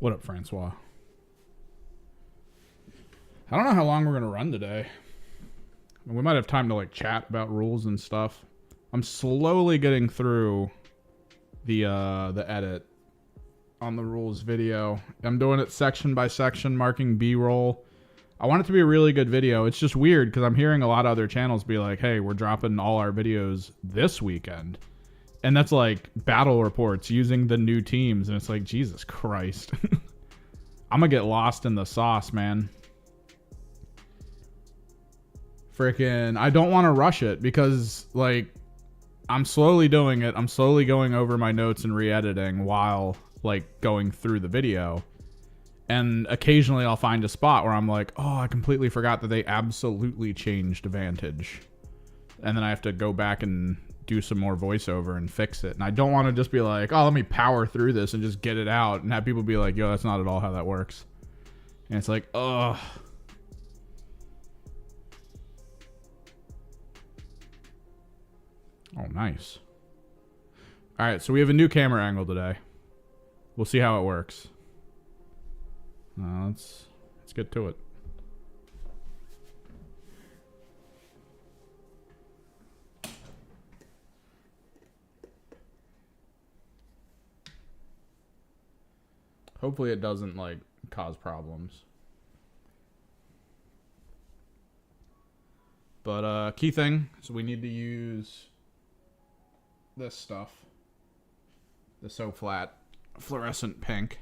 What up, Francois? I don't know how long we're gonna run today. We might have time to like chat about rules and stuff. I'm slowly getting through the edit on the rules video. I'm doing it section by section, marking B-roll. I want it to be a really good video. It's just weird because I'm hearing a lot of other channels be like, hey, we're dropping all our videos this weekend. And that's like battle reports using the new teams. And it's like, Jesus Christ. I'm going to get lost in the sauce, man. Freaking, I don't want to rush it because, like, I'm slowly doing it. I'm slowly going over my notes and re-editing while, like, going through the video. And occasionally I'll find a spot where I'm like, oh, I completely forgot that they absolutely changed Vantage. And then I have to go back and do some more voiceover and fix it. And I don't want to just be like, oh, let me power through this and just get it out and have people be like, yo, that's not at all how that works. And it's like, ugh. Oh, nice. All right, so we have a new camera angle today. We'll see how it works. Let's get to it. Hopefully it doesn't, like, cause problems. But, key thing, so we need to use this stuff. The So Flat fluorescent pink.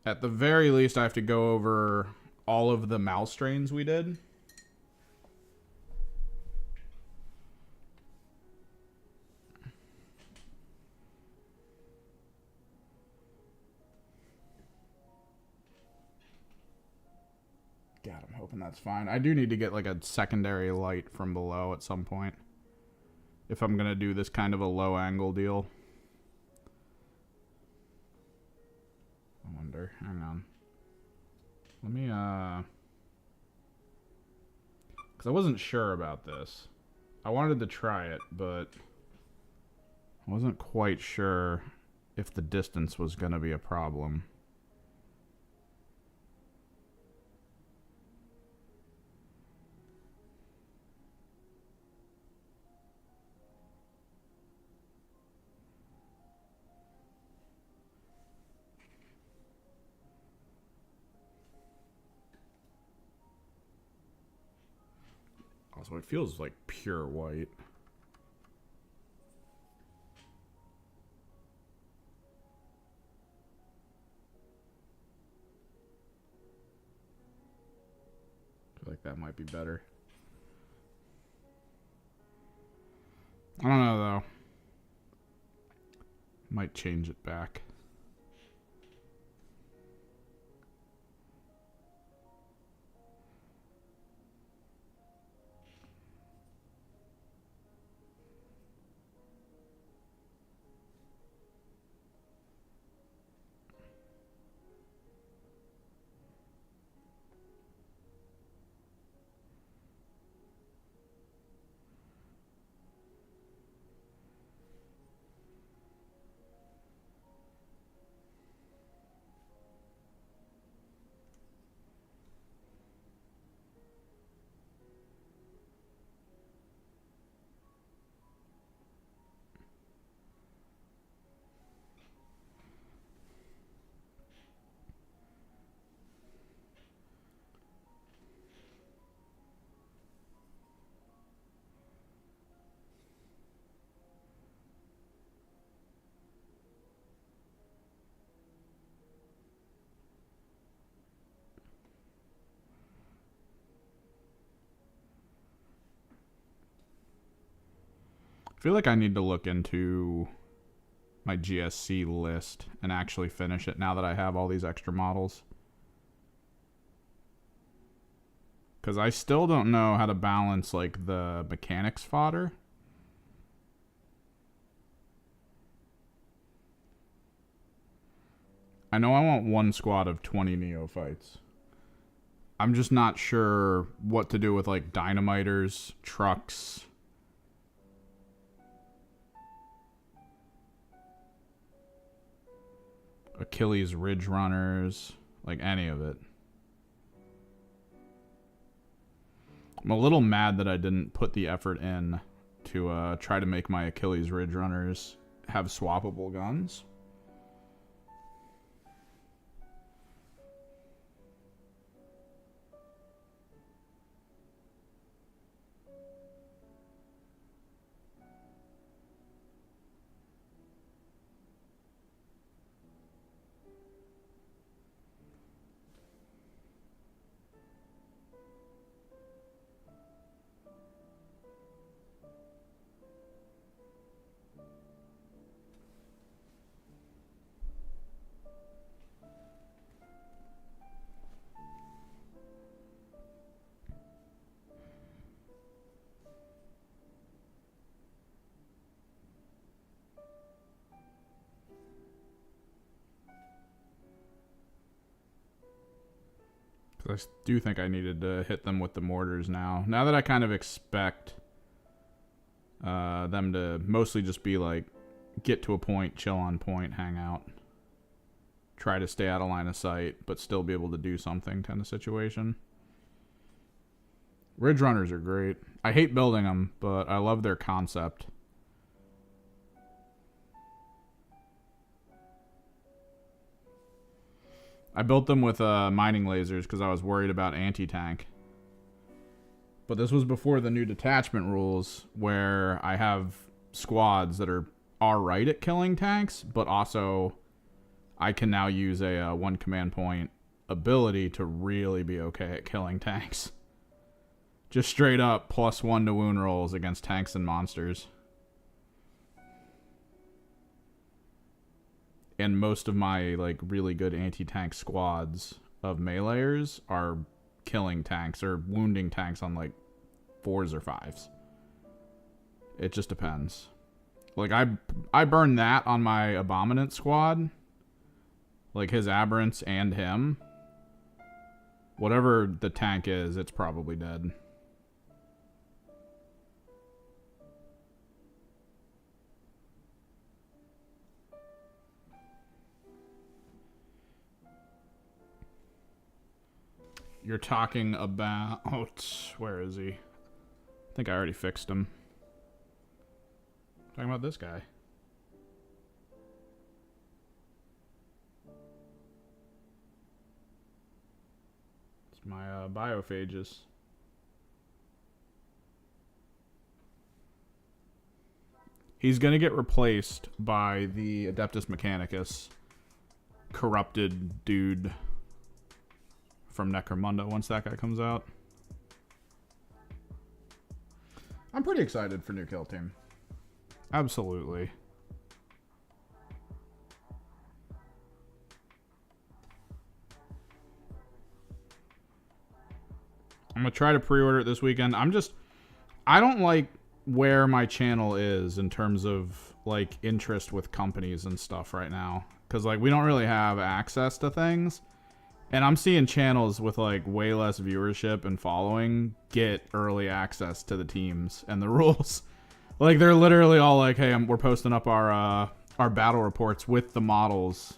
At the very least, I have to go over all of the mouse strains we did. God, I'm hoping that's fine. I do need to get like a secondary light from below at some point if I'm going to do this kind of a low angle deal. I wonder. Hang on. Let me, because I wasn't sure about this. I wanted to try it, but I wasn't quite sure if the distance was going to be a problem. Also, it feels like pure white. I feel like that might be better. I don't know, though. Might change it back. I feel like I need to look into my GSC list and actually finish it now that I have all these extra models. Because I still don't know how to balance, like, the mechanics fodder. I know I want one squad of 20 neophytes. I'm just not sure what to do with, like, dynamiters, trucks. Achilles Ridge Runners, like any of it. I'm a little mad that I didn't put the effort in to try to make my Achilles Ridge Runners have swappable guns. I do think I needed to hit them with the mortars now. Now that I kind of expect them to mostly just be like, get to a point, chill on point, hang out. Try to stay out of line of sight, but still be able to do something kind of situation. Ridge Runners are great. I hate building them, but I love their concept. I built them with mining lasers because I was worried about anti-tank. But this was before the new detachment rules, where I have squads that are alright at killing tanks, but also I can now use a one command point ability to really be okay at killing tanks. Just straight up +1 to wound rolls against tanks and monsters. And most of my like really good anti-tank squads of meleeers are killing tanks or wounding tanks on like 4s or 5s. It just depends. Like I burn that on my Abominant squad. Like his Aberrants and him. Whatever the tank is, it's probably dead. You're talking about... Where is he? I think I already fixed him. Talking about this guy. It's my biophages. He's going to get replaced by the Adeptus Mechanicus corrupted dude from Necromunda once that guy comes out. I'm pretty excited for new kill team. Absolutely. I'm gonna try to pre-order it this weekend. I don't like where my channel is in terms of like interest with companies and stuff right now, because like we don't really have access to things. And I'm seeing channels with like way less viewership and following get early access to the teams and the rules. Like they're literally all like, "Hey, we're posting up our battle reports with the models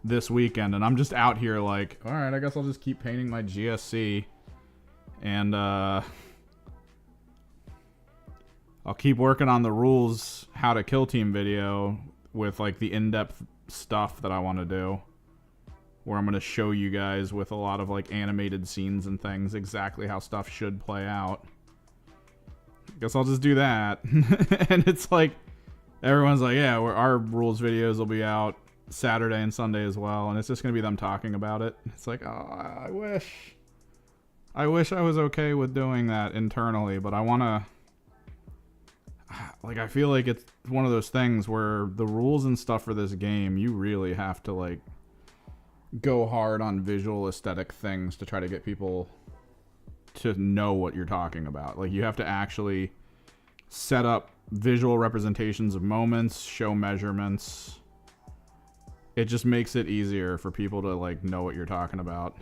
this weekend," and I'm just out here like, "All right, I guess I'll just keep painting my GSC, and I'll keep working on the rules how to kill team video with like the in-depth stuff that I want to do." Where I'm going to show you guys with a lot of like animated scenes and things exactly how stuff should play out. Guess I'll just do that. And it's like, everyone's like, yeah, our rules videos will be out Saturday and Sunday as well. And it's just going to be them talking about it. It's like, oh, I wish I was okay with doing that internally, but I want to, like, I feel like it's one of those things where the rules and stuff for this game, you really have to like go hard on visual aesthetic things to try to get people to know what you're talking about. Like you have to actually set up visual representations of moments, show measurements. It just makes it easier for people to like know what you're talking about.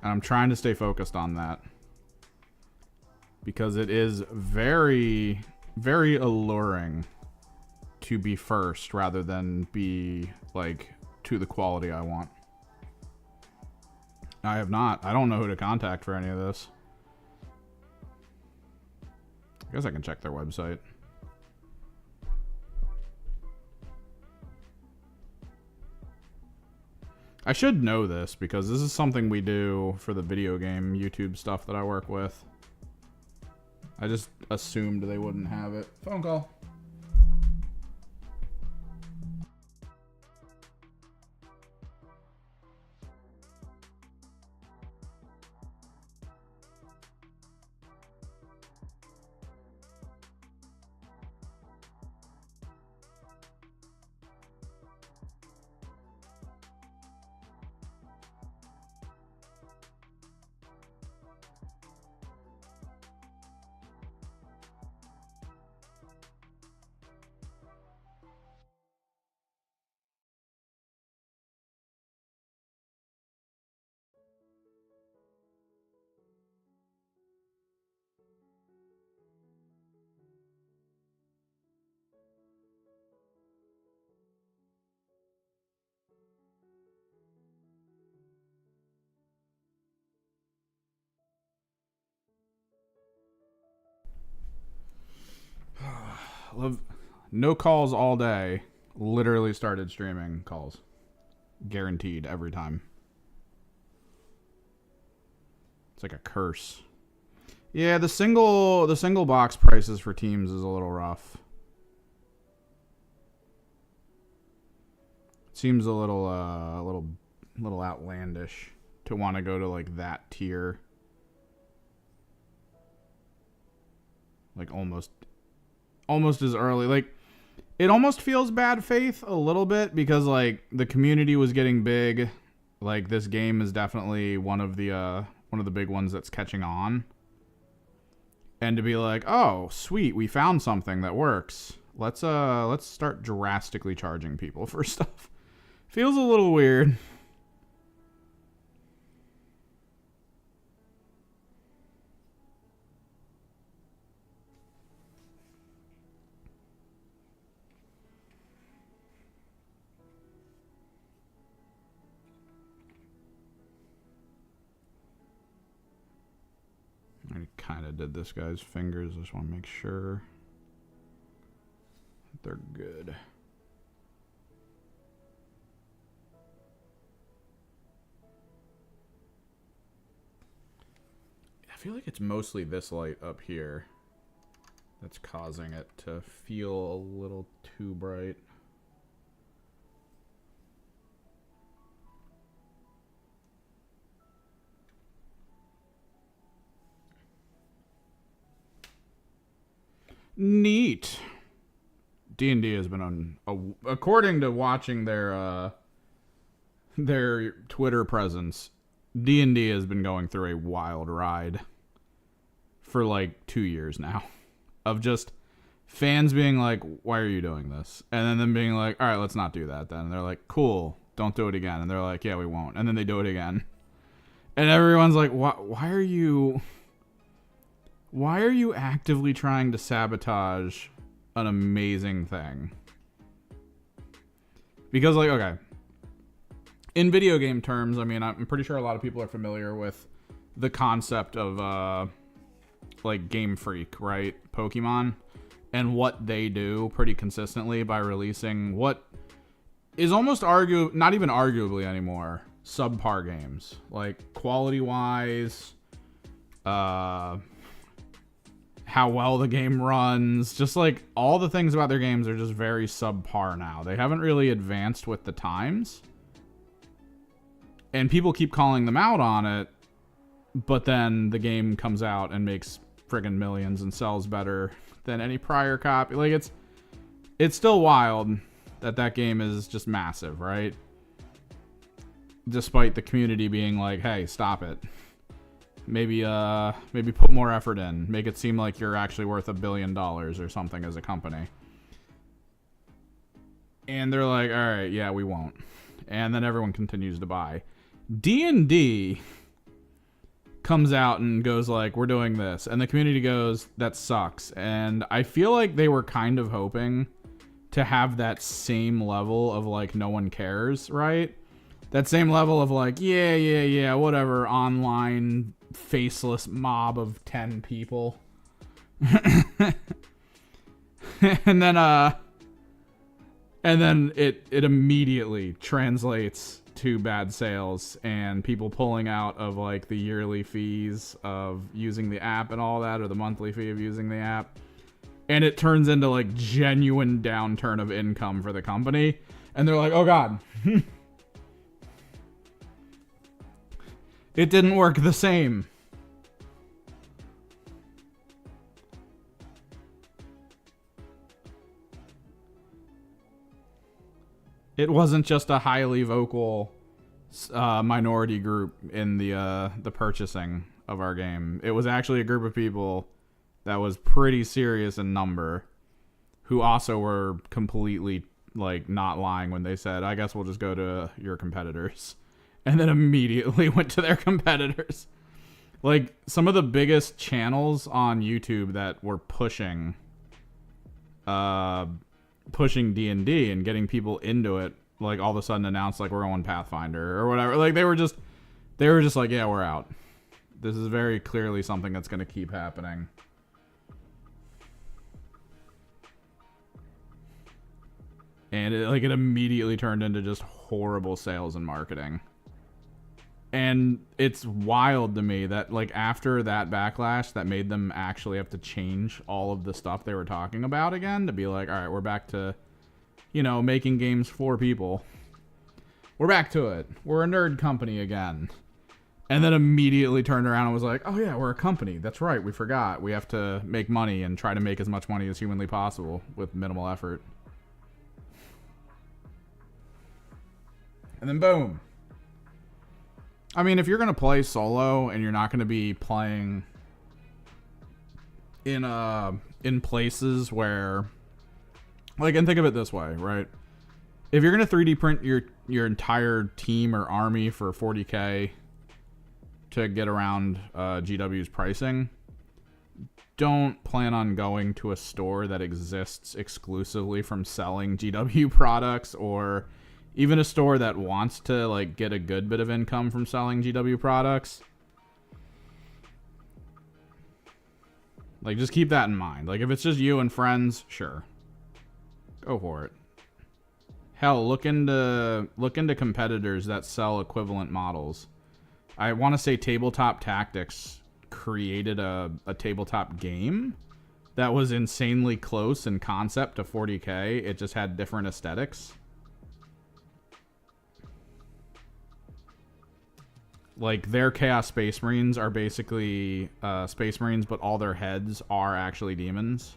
And I'm trying to stay focused on that, because it is very, very alluring to be first rather than be like to the quality I want. I have not. I don't know who to contact for any of this. I guess I can check their website. I should know this because this is something we do for the video game YouTube stuff that I work with. I just assumed they wouldn't have it. Phone call. Love, no calls all day. Literally started streaming calls. Guaranteed every time. It's like a curse. Yeah, the single box prices for teams is a little rough. It seems a little outlandish to want to go to like that tier. Like almost as early. Like it almost feels bad faith a little bit because like the community was getting big. Like this game is definitely one of the big ones that's catching on. And to be like, "Oh, sweet, we found something that works. Let's start drastically charging people for stuff." Feels a little weird. I kind of did this guy's fingers. I just want to make sure they're good. I feel like it's mostly this light up here that's causing it to feel a little too bright. Neat. D&D has been on, according to watching their Twitter presence, D&D has been going through a wild ride for like 2 years now of just fans being like, why are you doing this? And then them being like, all right, let's not do that then. And they're like, cool, don't do it again. And they're like, yeah, we won't. And then they do it again. And everyone's like, why are you actively trying to sabotage an amazing thing? Because like, okay, in video game terms, I mean, I'm pretty sure a lot of people are familiar with the concept of like Game Freak, right? Pokemon, and what they do pretty consistently by releasing what is almost not even arguably anymore, subpar games. Like quality wise, how well the game runs, just like all the things about their games are just very subpar now. They haven't really advanced with the times. And people keep calling them out on it, but then the game comes out and makes friggin' millions and sells better than any prior copy. Like it's still wild that game is just massive, right? Despite the community being like, "Hey, stop it. Maybe put more effort in. Make it seem like you're actually worth $1 billion or something as a company." And they're like, "All right, yeah, we won't." And then everyone continues to buy. D&D comes out and goes like, we're doing this. And the community goes, that sucks. And I feel like they were kind of hoping to have that same level of like no one cares, right? That same level of like, yeah, whatever, online faceless mob of 10 people. and then it immediately translates to bad sales and people pulling out of like the yearly fees of using the app and all that, or the monthly fee of using the app. And it turns into like genuine downturn of income for the company. And they're like, oh God. It didn't work the same. It wasn't just a highly vocal minority group in the purchasing of our game. It was actually a group of people that was pretty serious in number, who also were completely like not lying when they said, I guess we'll just go to your competitors. And then immediately went to their competitors. Like, some of the biggest channels on YouTube that were pushing D&D and getting people into it, like, all of a sudden announced, like, we're going Pathfinder or whatever. Like, they were just like, yeah, we're out. This is very clearly something that's going to keep happening. And it immediately turned into just horrible sales and marketing. And it's wild to me that, like, after that backlash that made them actually have to change all of the stuff they were talking about again to be like, all right, we're back to, making games for people. We're back to it. We're a nerd company again. And then immediately turned around and was like, oh, yeah, we're a company. That's right. We forgot. We have to make money and try to make as much money as humanly possible with minimal effort. And then boom. I mean, if you're going to play solo and you're not going to be playing in places where, like, and think of it this way, right? If you're going to 3D print your entire team or army for 40K to get around GW's pricing, don't plan on going to a store that exists exclusively from selling GW products, or even a store that wants to, like, get a good bit of income from selling GW products. Like, just keep that in mind. Like, if it's just you and friends, sure. Go for it. Hell, look into competitors that sell equivalent models. I want to say Tabletop Tactics created a tabletop game that was insanely close in concept to 40K. It just had different aesthetics. Like, their Chaos Space Marines are basically Space Marines, but all their heads are actually demons.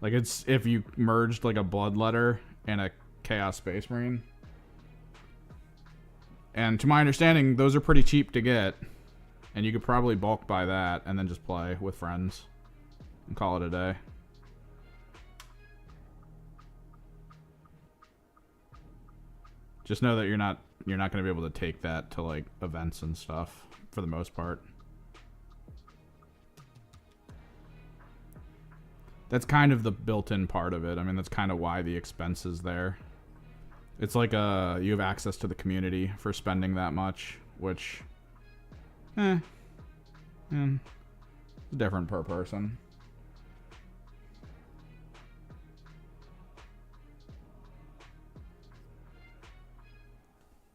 Like, it's if you merged, like, a Bloodletter and a Chaos Space Marine. And to my understanding, those are pretty cheap to get. And you could probably bulk buy that and then just play with friends and call it a day. Just know that you're not going to be able to take that to, like, events and stuff for the most part. That's kind of the built-in part of it. I mean, that's kind of why the expense is there. It's like you have access to the community for spending that much, which, different per person.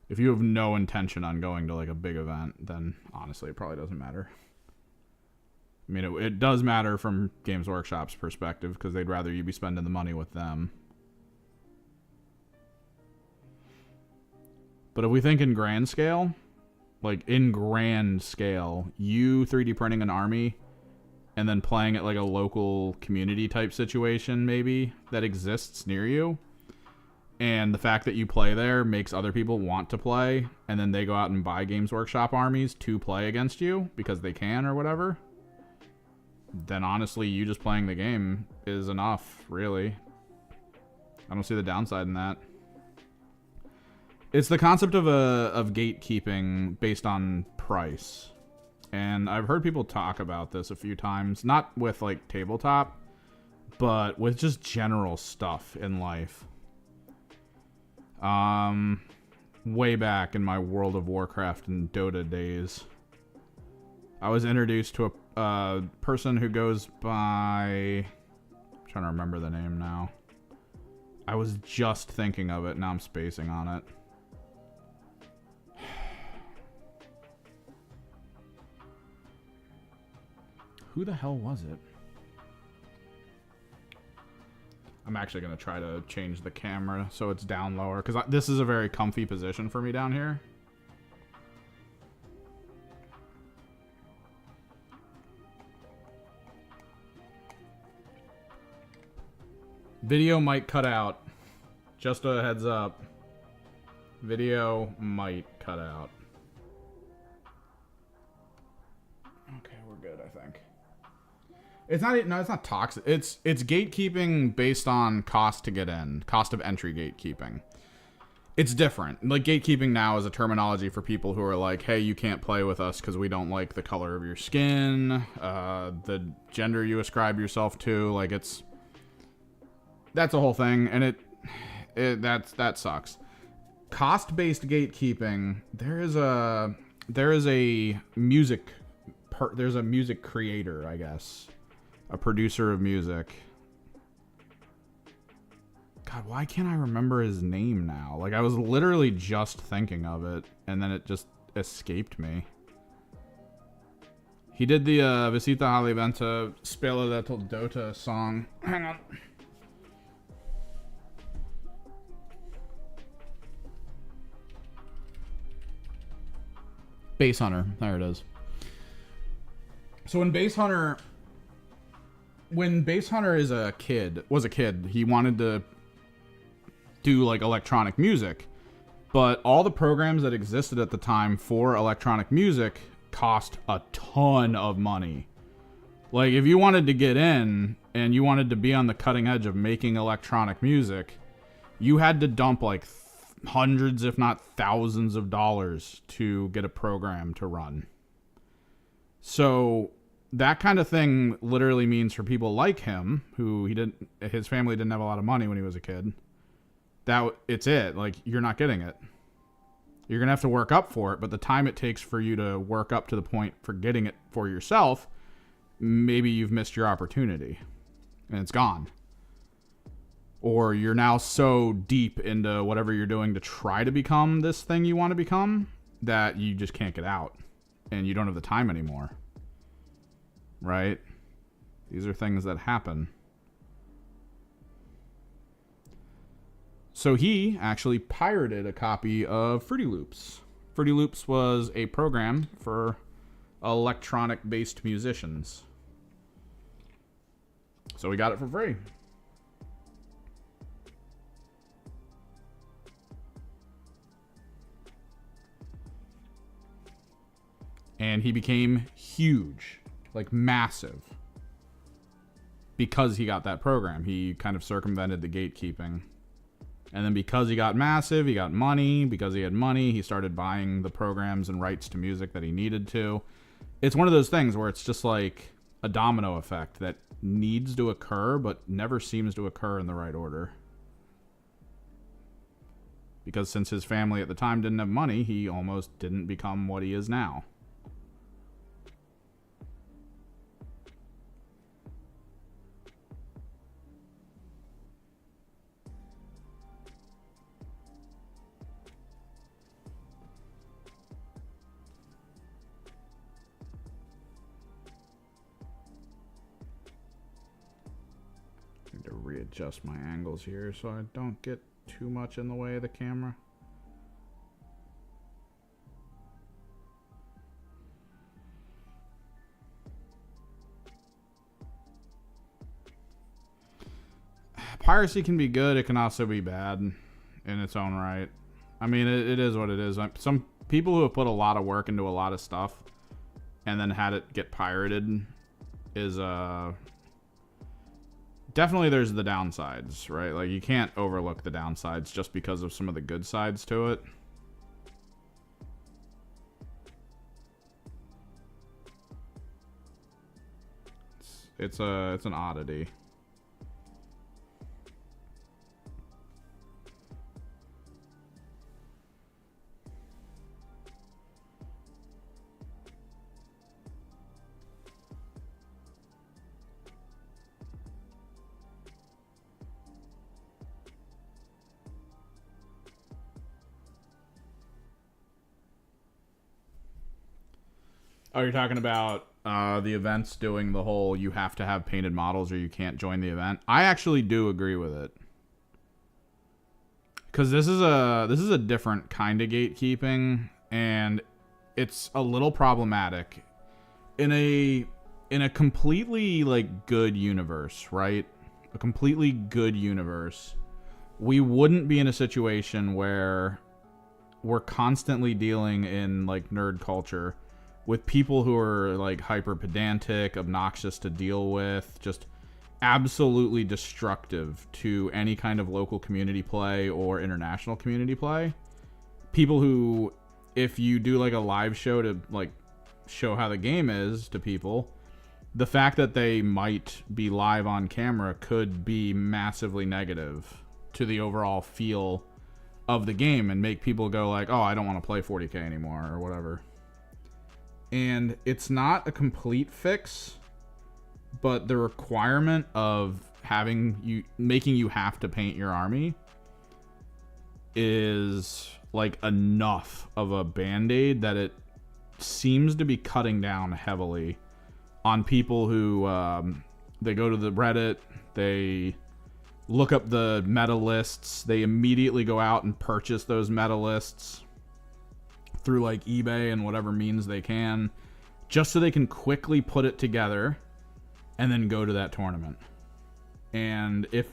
If you have no intention on going to, like, a big event, then honestly it probably doesn't matter. I mean, it does matter from Games Workshop's perspective, because they'd rather you be spending the money with them. But if we think in grand scale, like, in grand scale, you 3D printing an army and then playing at, like, a local community type situation maybe that exists near you, and the fact that you play there makes other people want to play, and then they go out and buy Games Workshop armies to play against you because they can or whatever, then honestly, you just playing the game is enough, really. I don't see the downside in that. It's the concept of gatekeeping based on price. And I've heard people talk about this a few times, not with, like, tabletop, but with just general stuff in life. Way back in my World of Warcraft and Dota days, I was introduced to a person who goes by... I'm trying to remember the name now. I was just thinking of it, now I'm spacing on it. Who the hell was it? I'm actually going to try to change the camera so it's down lower, because this is a very comfy position for me down here. Video might cut out. Just a heads up. Video might cut out. Okay, we're good, I think. It's not toxic. It's gatekeeping based on cost to get in, cost of entry gatekeeping. It's different. Like, gatekeeping now is a terminology for people who are like, hey, you can't play with us because we don't like the color of your skin, the gender you ascribe yourself to. Like, that's a whole thing, and that sucks. Cost-based gatekeeping. There's a music creator, I guess. A producer of music. God, why can't I remember his name now? Like, I was literally just thinking of it, and then it just escaped me. He did the Visita Haliventa Spela Little Dota song. Hang on. Base Hunter. There it is. So when Base Hunter was a kid, he wanted to do like electronic music, but all the programs that existed at the time for electronic music cost a ton of money. Like, if you wanted to get in and you wanted to be on the cutting edge of making electronic music, you had to dump like hundreds, if not thousands of dollars to get a program to run. So that kind of thing literally means for people like him, who his family didn't have a lot of money when he was a kid, that it's it. Like, you're not getting it. You're going to have to work up for it, but the time it takes for you to work up to the point for getting it for yourself, maybe you've missed your opportunity and it's gone. Or you're now so deep into whatever you're doing to try to become this thing you want to become that you just can't get out and you don't have the time anymore. Right? These are things that happen. So he actually pirated a copy of Fruity Loops. Fruity Loops was a program for electronic-based musicians. So we got it for free. And he became huge. Like, massive. Because he got that program. He kind of circumvented the gatekeeping. And then because he got massive, he got money. Because he had money, he started buying the programs and rights to music that he needed to. It's one of those things where it's just like a domino effect that needs to occur, but never seems to occur in the right order. Because since his family at the time didn't have money, he almost didn't become what he is now. To readjust my angles here so I don't get too much in the way of the camera. Piracy can be good, it can also be bad in its own right. I mean, it is what it is. Some people who have put a lot of work into a lot of stuff and then had it get pirated is definitely there's the downsides, right? Like, you can't overlook the downsides just because of some of the good sides to it. It's an oddity. Oh, you're talking about the events doing the whole you have to have painted models or you can't join the event. I actually do agree with it. Because this is a different kind of gatekeeping, and it's a little problematic in a completely like good universe, right? A completely good universe. We wouldn't be in a situation where we're constantly dealing in like nerd culture with people who are like hyper pedantic, obnoxious to deal with, just absolutely destructive to any kind of local community play or international community play. People who, if you do like a live show to like show how the game is to people, the fact that they might be live on camera could be massively negative to the overall feel of the game and make people go like, oh, I don't want to play 40k anymore or whatever. And it's not a complete fix, but the requirement of making you have to paint your army is like enough of a band-aid that it seems to be cutting down heavily on people who they go to the Reddit, they look up the meta lists, they immediately go out and purchase those meta lists through like eBay and whatever means they can, just so they can quickly put it together and then go to that tournament. And if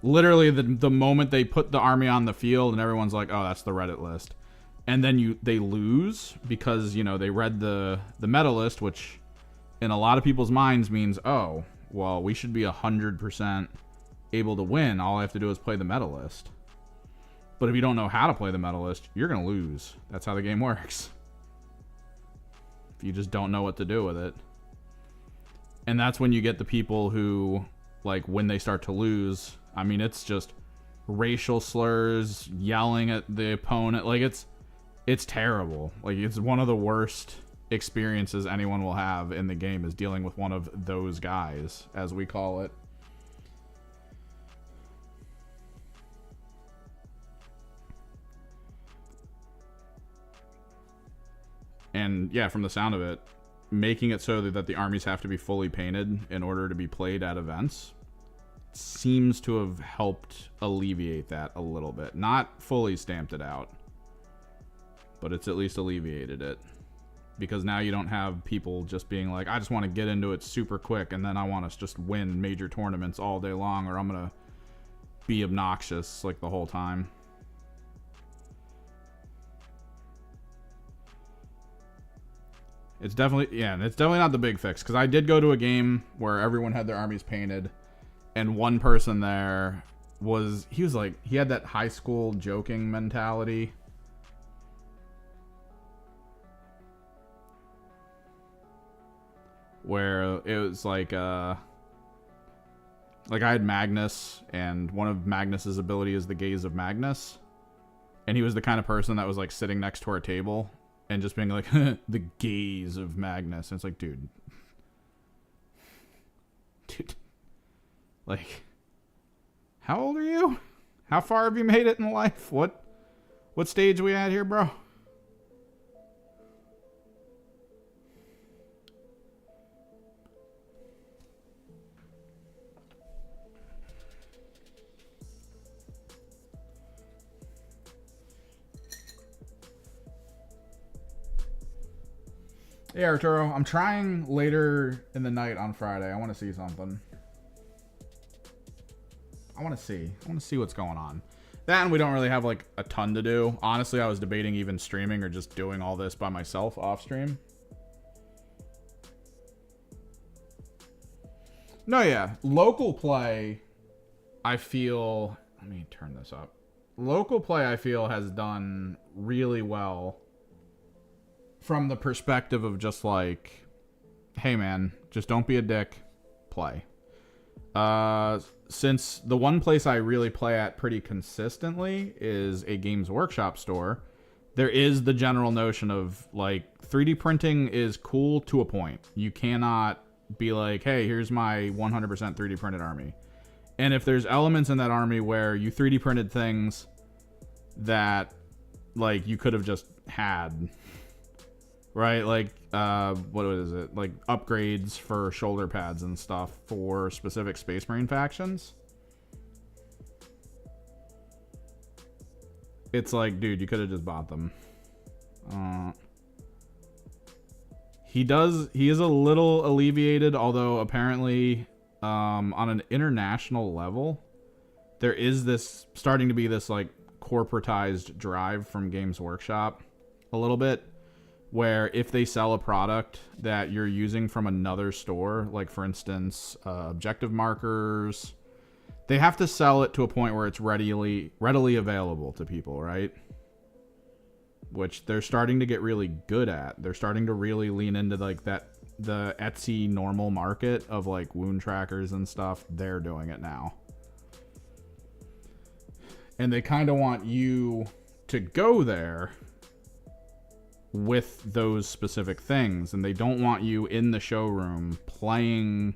literally the moment they put the army on the field and everyone's like, oh, that's the Reddit list, and then they lose because, you know, they read the meta list, which in a lot of people's minds means, oh, well, we should be 100% able to win. All I have to do is play the meta list. But if you don't know how to play the meta list, you're going to lose. That's how the game works. If you just don't know what to do with it. And that's when you get the people who, like, when they start to lose, I mean, it's just racial slurs, yelling at the opponent. Like, it's terrible. Like, it's one of the worst experiences anyone will have in the game is dealing with one of those guys, as we call it. And yeah, from the sound of it, making it so that the armies have to be fully painted in order to be played at events seems to have helped alleviate that a little bit. Not fully stamped it out, but it's at least alleviated it. Because now you don't have people just being like, I just want to get into it super quick and then I want to just win major tournaments all day long, or I'm going to be obnoxious like the whole time. It's definitely not the big fix, because I did go to a game where everyone had their armies painted, and one person there he had that high school joking mentality. Where it was like I had Magnus, and one of Magnus's ability is the gaze of Magnus. And he was the kind of person that was like sitting next to our table and just being like, the gaze of Magnus. And it's like, dude, like, how old are you? How far have you made it in life? What stage are we at here, bro? Yeah, Arturo, I'm trying later in the night on Friday. I want to see something. I want to see what's going on. That, and we don't really have like a ton to do. Honestly, I was debating even streaming or just doing all this by myself off stream. No, yeah. Local play, I feel... Let me turn this up. Local play, I feel, has done really well from the perspective of just like, hey man, just don't be a dick, play. Since the one place I really play at pretty consistently is a Games Workshop store, there is the general notion of like 3D printing is cool to a point. You cannot be like, hey, here's my 100% 3D printed army. And if there's elements in that army where you 3D printed things that like you could have just had right? Like, what is it? Like upgrades for shoulder pads and stuff for specific Space Marine factions. It's like, dude, you could have just bought them. He is a little alleviated, although apparently on an international level, there is this starting to be this like corporatized drive from Games Workshop a little bit, where if they sell a product that you're using from another store, like for instance, objective markers, they have to sell it to a point where it's readily available to people, right? Which they're starting to get really good at. They're starting to really lean into like the Etsy normal market of like wound trackers and stuff. They're doing it now. And they kind of want you to go there with those specific things, and they don't want you in the showroom playing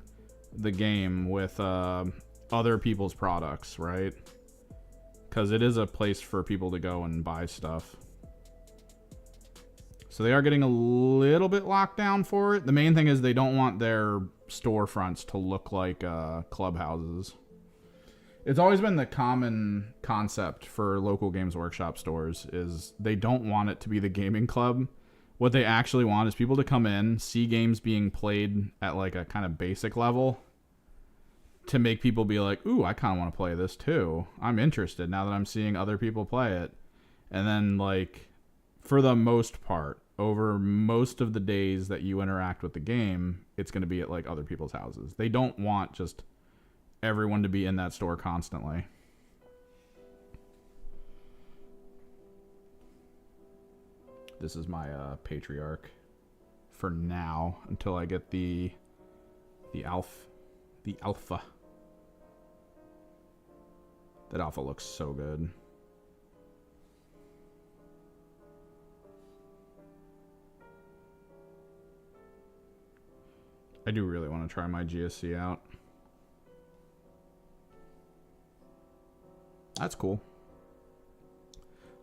the game with other people's products, right? Because it is a place for people to go and buy stuff. So they are getting a little bit locked down for it. The main thing is they don't want their storefronts to look like clubhouses. It's always been the common concept for local Games Workshop stores is they don't want it to be the gaming club. What they actually want is people to come in, see games being played at like a kind of basic level to make people be like, ooh, I kind of want to play this too. I'm interested now that I'm seeing other people play it. And then like, for the most part, over most of the days that you interact with the game, it's going to be at like other people's houses. They don't want just everyone to be in that store constantly. This is my patriarch for now until I get the alpha. That alpha looks so good. I do really want to try my GSC out. That's cool.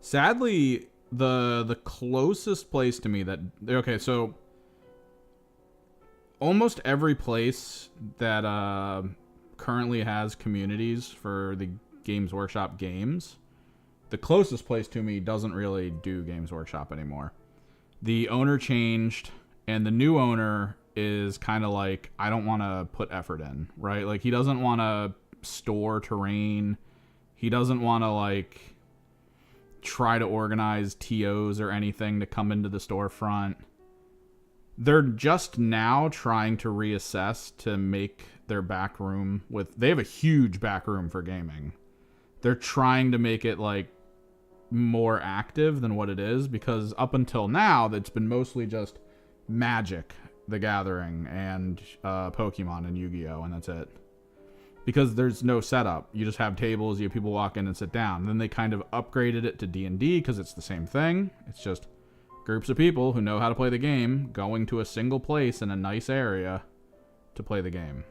Sadly, the closest place to me that... Okay, so... almost every place that currently has communities for the Games Workshop games, the closest place to me doesn't really do Games Workshop anymore. The owner changed, and the new owner is kind of like, I don't want to put effort in, right? Like, he doesn't want to store terrain. He doesn't want to, like, try to organize TOs or anything to come into the storefront. They're just now trying to reassess to make their back room they have a huge back room for gaming. They're trying to make it, like, more active than what it is, because up until now, it's been mostly just Magic the Gathering and Pokemon and Yu-Gi-Oh! And that's it. Because there's no setup. You just have tables, you have people walk in and sit down. And then they kind of upgraded it to D&D because it's the same thing. It's just groups of people who know how to play the game going to a single place in a nice area to play the game.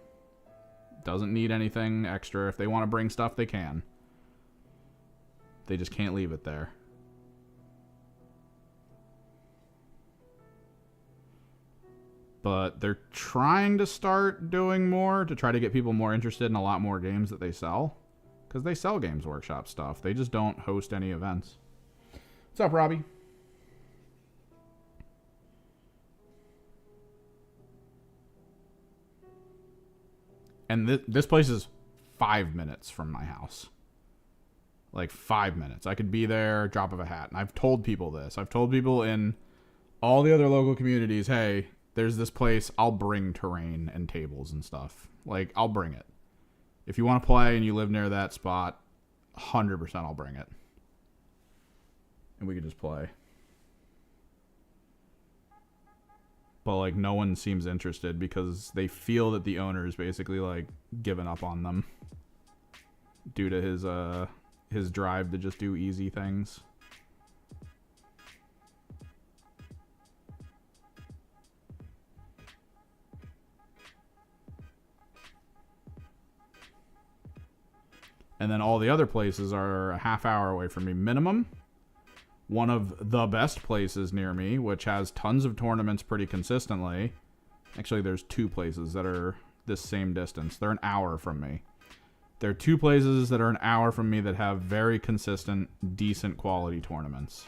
Doesn't need anything extra. If they want to bring stuff, they can. They just can't leave it there. But they're trying to start doing more to try to get people more interested in a lot more games that they sell. Because they sell Games Workshop stuff. They just don't host any events. What's up, Robbie? And this place is 5 minutes from my house. Like 5 minutes. I could be there, drop of a hat. And I've told people this. I've told people in all the other local communities, hey, there's this place, I'll bring terrain and tables and stuff. Like, I'll bring it. If you want to play and you live near that spot, 100% I'll bring it. And we could just play. But, like, no one seems interested because they feel that the owner is basically, like, giving up on them. Due to his drive to just do easy things. And then all the other places are a half hour away from me minimum. one of the best places near me, which has tons of tournaments pretty consistently. Actually, there's 2 places that are this same distance. They're an hour from me. There are 2 places that are an hour from me that have very consistent, decent quality tournaments.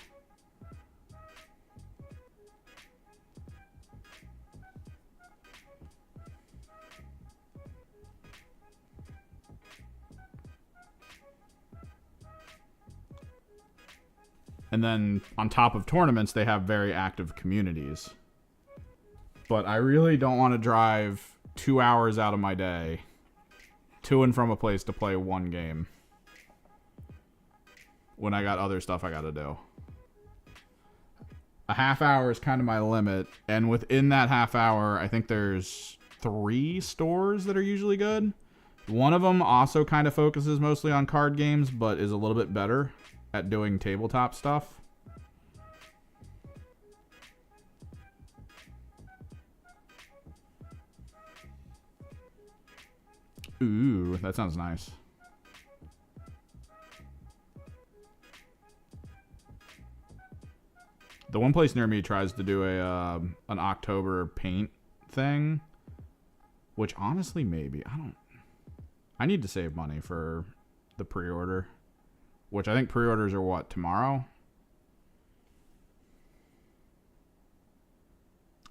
And then on top of tournaments, they have very active communities. But I really don't want to drive 2 hours out of my day to and from a place to play one game when I got other stuff I got to do. A half hour is kind of my limit. And within that half hour, I think there's 3 stores that are usually good. One of them also kind of focuses mostly on card games, but is a little bit better at doing tabletop stuff. Ooh, that sounds nice. The one place near me tries to do an October paint thing, which honestly maybe I need to save money for the pre-order. Which I think pre-orders are what, tomorrow?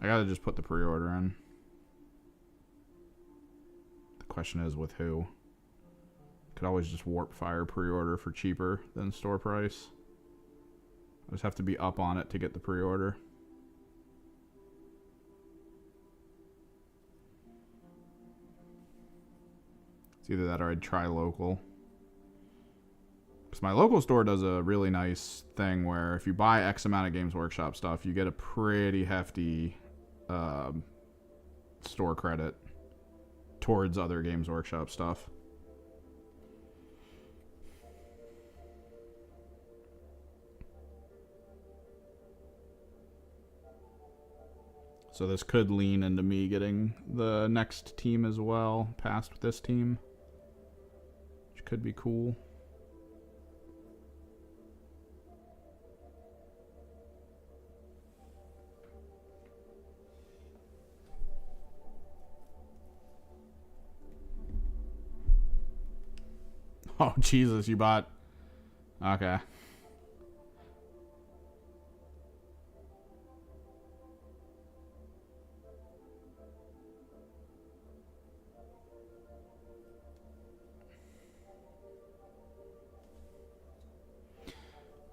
I gotta just put the pre-order in. The question is with who? Could always just Warp Fire pre-order for cheaper than store price. I just have to be up on it to get the pre-order. It's either that or I'd try local. Because my local store does a really nice thing where if you buy X amount of Games Workshop stuff, you get a pretty hefty store credit towards other Games Workshop stuff. So this could lean into me getting the next team as well, past this team, which could be cool. Oh, Jesus, you bought... Okay.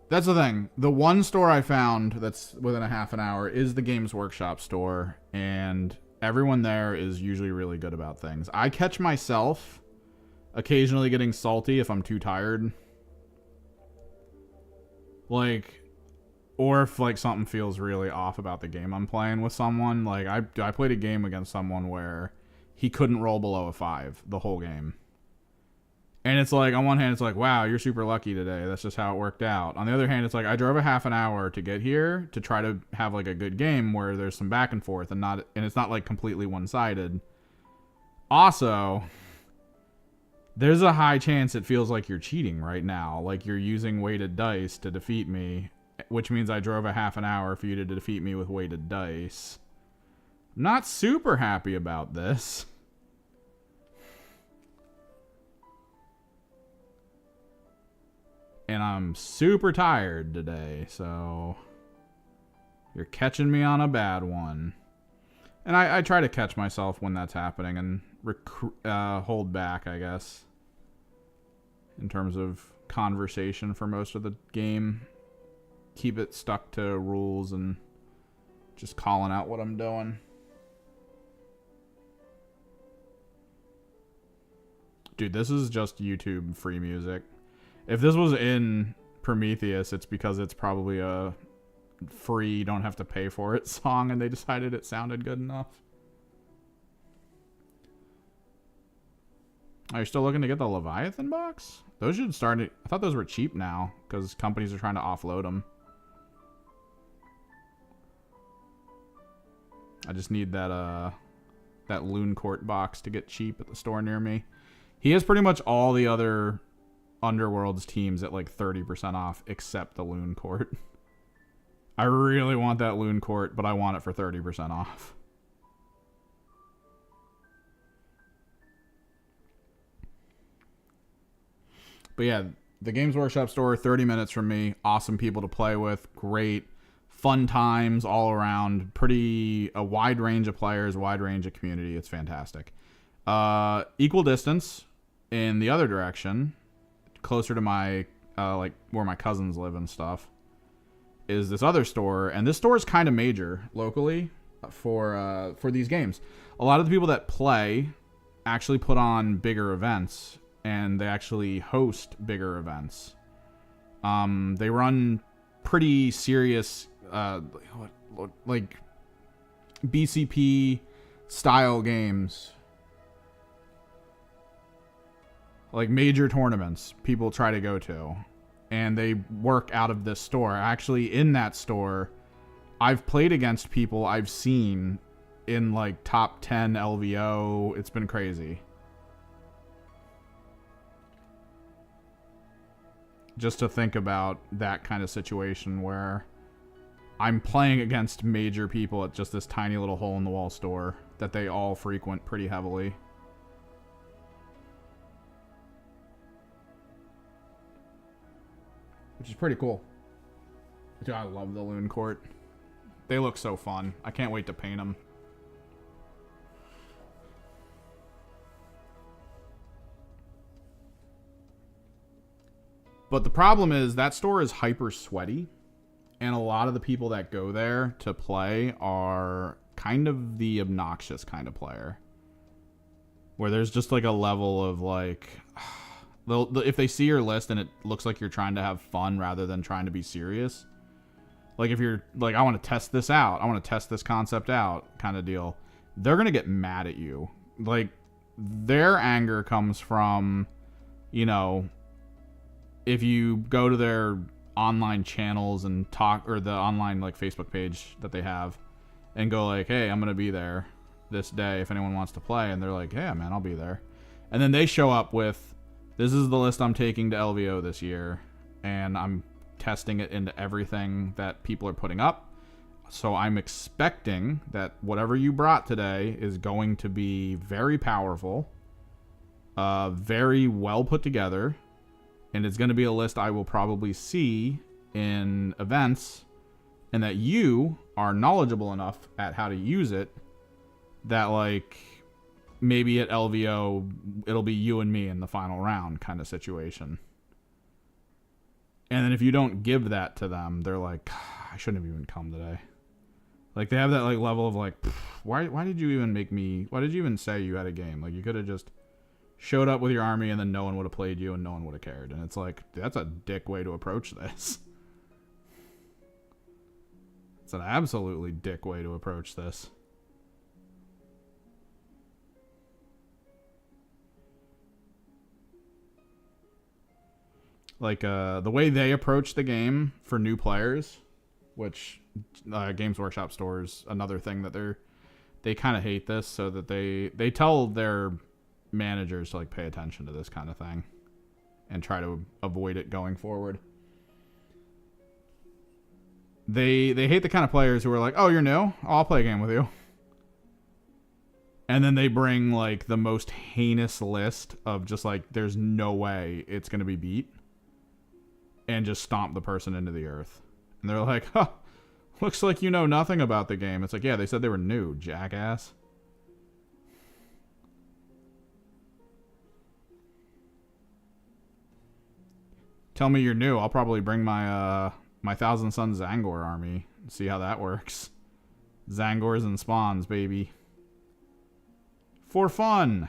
That's the thing. The one store I found that's within a half an hour is the Games Workshop store, and everyone there is usually really good about things. I catch myself occasionally getting salty if I'm too tired. Like, or if like something feels really off about the game I'm playing with someone. Like I played a game against someone where he couldn't roll below a 5 the whole game. And it's like, on one hand, it's like, wow, you're super lucky today. That's just how it worked out. On the other hand, it's like, I drove a half an hour to get here to try to have like a good game where there's some back and forth and it's not like completely one-sided. Also, there's a high chance it feels like you're cheating right now. Like you're using weighted dice to defeat me, which means I drove a half an hour for you to defeat me with weighted dice. I'm not super happy about this. And I'm super tired today, so you're catching me on a bad one. And I try to catch myself when that's happening and hold back, I guess, in terms of conversation for most of the game. Keep it stuck to rules and just calling out what I'm doing. Dude, this is just YouTube free music. If this was in Prometheus, it's because it's probably a free, don't have to pay for it song, and they decided it sounded good enough. Are you still looking to get the Leviathan box? Those should start... I thought those were cheap now, because companies are trying to offload them. I just need that Loon Court box to get cheap at the store near me. He has pretty much all the other Underworld's teams at like 30% off except the Loon Court. I really want that Loon Court, but I want it for 30% off. But yeah, the Games Workshop store, 30 minutes from me. Awesome people to play with. Great. Fun times all around. A wide range of players, wide range of community. It's fantastic. Equal distance in the other direction, closer to my, like, where my cousins live and stuff, is this other store. And this store is kind of major locally for these games. A lot of the people that play actually put on bigger events, and they actually host bigger events. They run pretty serious, like BCP style games, like major tournaments people try to go to, and they work out of this store. Actually, in that store, I've played against people I've seen in like top 10 LVO. It's been crazy. Just to think about that kind of situation where I'm playing against major people at just this tiny little hole-in-the-wall store that they all frequent pretty heavily. Which is pretty cool. Dude, I love the Loon Court. They look so fun. I can't wait to paint them. But the problem is that store is hyper sweaty, and a lot of the people that go there to play are kind of the obnoxious kind of player, where there's just like a level of like, if they see your list and it looks like you're trying to have fun rather than trying to be serious, like if you're like, I want to test this out, I want to test this concept out kind of deal, they're going to get mad at you. Like, their anger comes from, you know, if you go to their online channels and talk, or the online like Facebook page that they have, and go like, hey, I'm going to be there this day if anyone wants to play. And they're like, yeah, man, I'll be there. And then they show up with, this is the list I'm taking to LVO this year, and I'm testing it into everything that people are putting up. So I'm expecting that whatever you brought today is going to be very powerful, very well put together, and it's going to be a list I will probably see in events, and that you are knowledgeable enough at how to use it that, like, maybe at LVO, it'll be you and me in the final round kind of situation. And then if you don't give that to them, they're like, I shouldn't have even come today. Like, they have that like level of like, why did you even why did you even say you had a game? Like, you could have just showed up with your army and then no one would have played you and no one would have cared. And it's like, that's a dick way to approach this. It's an absolutely dick way to approach this. Like, the way they approach the game for new players, which Games Workshop stores, another thing that they kind of hate this, so that they tell their managers to like pay attention to this kind of thing and try to avoid it going forward. They hate the kind of players who are like, oh, you're new? I'll play a game with you. And then they bring like the most heinous list of just like, there's no way it's going to be beat, and just stomp the person into the earth. And they're like, huh, looks like you know nothing about the game. It's like, yeah, they said they were new, jackass. Tell me you're new. I'll probably bring my my Thousand Sons Zangor army and see how that works. Zangors and spawns, baby. For fun.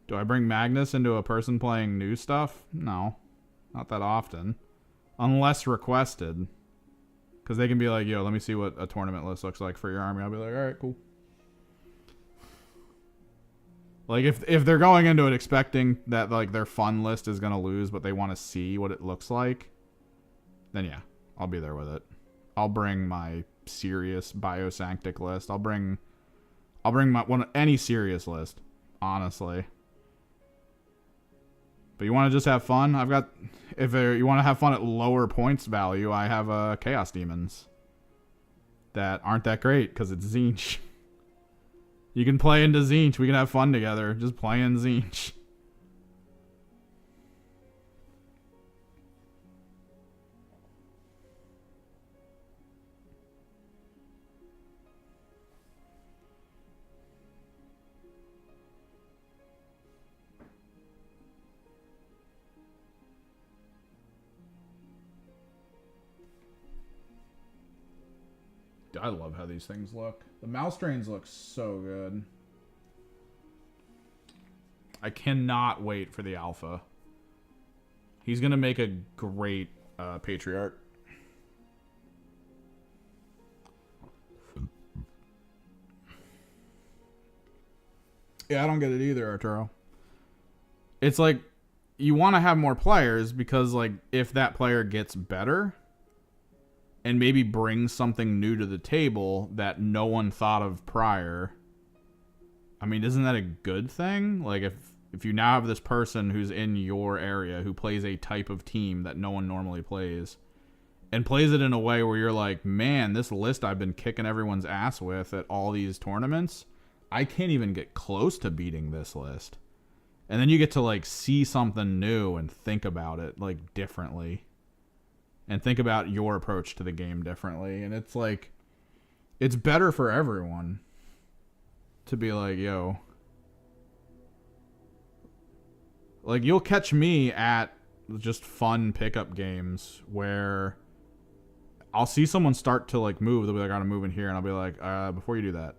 Do I bring Magnus into a person playing new stuff? No. Not that often. Unless requested. Because they can be like, yo, let me see what a tournament list looks like for your army. I'll be like, alright, cool. Like, if they're going into it expecting that like their fun list is going to lose, but they want to see what it looks like, then yeah, I'll be there with it. I'll bring my serious Biosanctic list. I'll bring my any serious list, honestly. But you want to just have fun? I've got... If you want to have fun at lower points value, I have Chaos Demons. That aren't that great, because it's Tzeentch. You can play into Tzeentch. We can have fun together. Just playing Tzeentch. I love how these things look. The mouse drains look so good. I cannot wait for the alpha. He's going to make a great Patriarch. Yeah, I don't get it either, Arturo. It's like, you want to have more players because, like, if that player gets better... and maybe bring something new to the table that no one thought of prior. I mean, isn't that a good thing? Like, if you now have this person who's in your area who plays a type of team that no one normally plays, and plays it in a way where you're like, man, this list I've been kicking everyone's ass with at all these tournaments, I can't even get close to beating this list. And then you get to, like, see something new and think about it, like, differently. And think about your approach to the game differently. And it's like, it's better for everyone to be like, yo. Like, you'll catch me at just fun pickup games where I'll see someone start to, like, move. They'll be like, I gotta move in here. And I'll be like, before you do that,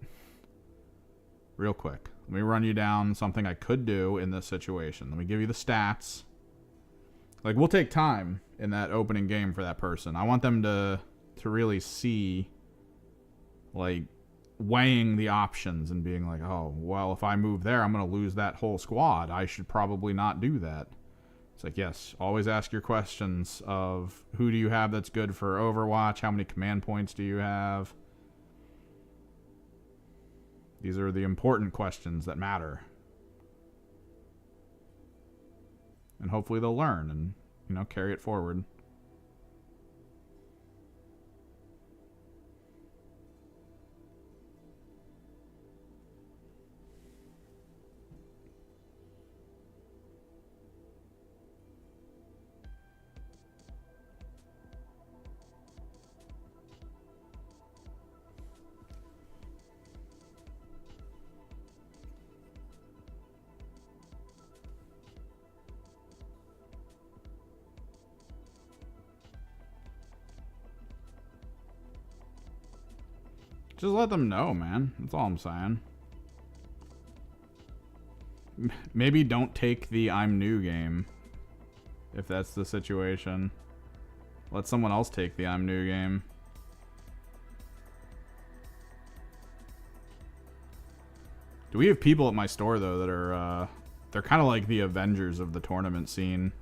real quick, let me run you down something I could do in this situation. Let me give you the stats. Like, we'll take time in that opening game for that person. I want them to really see, like, weighing the options and being like, oh, well, if I move there, I'm going to lose that whole squad. I should probably not do that. It's like, yes, always ask your questions of who do you have that's good for Overwatch? How many command points do you have? These are the important questions that matter. And hopefully they'll learn and, you know, carry it forward. Just let them know, man. That's all I'm saying. Maybe don't take the I'm new game. If that's the situation. Let someone else take the I'm new game. Do we have people at my store, though, that are, they're kind of like the Avengers of the tournament scene.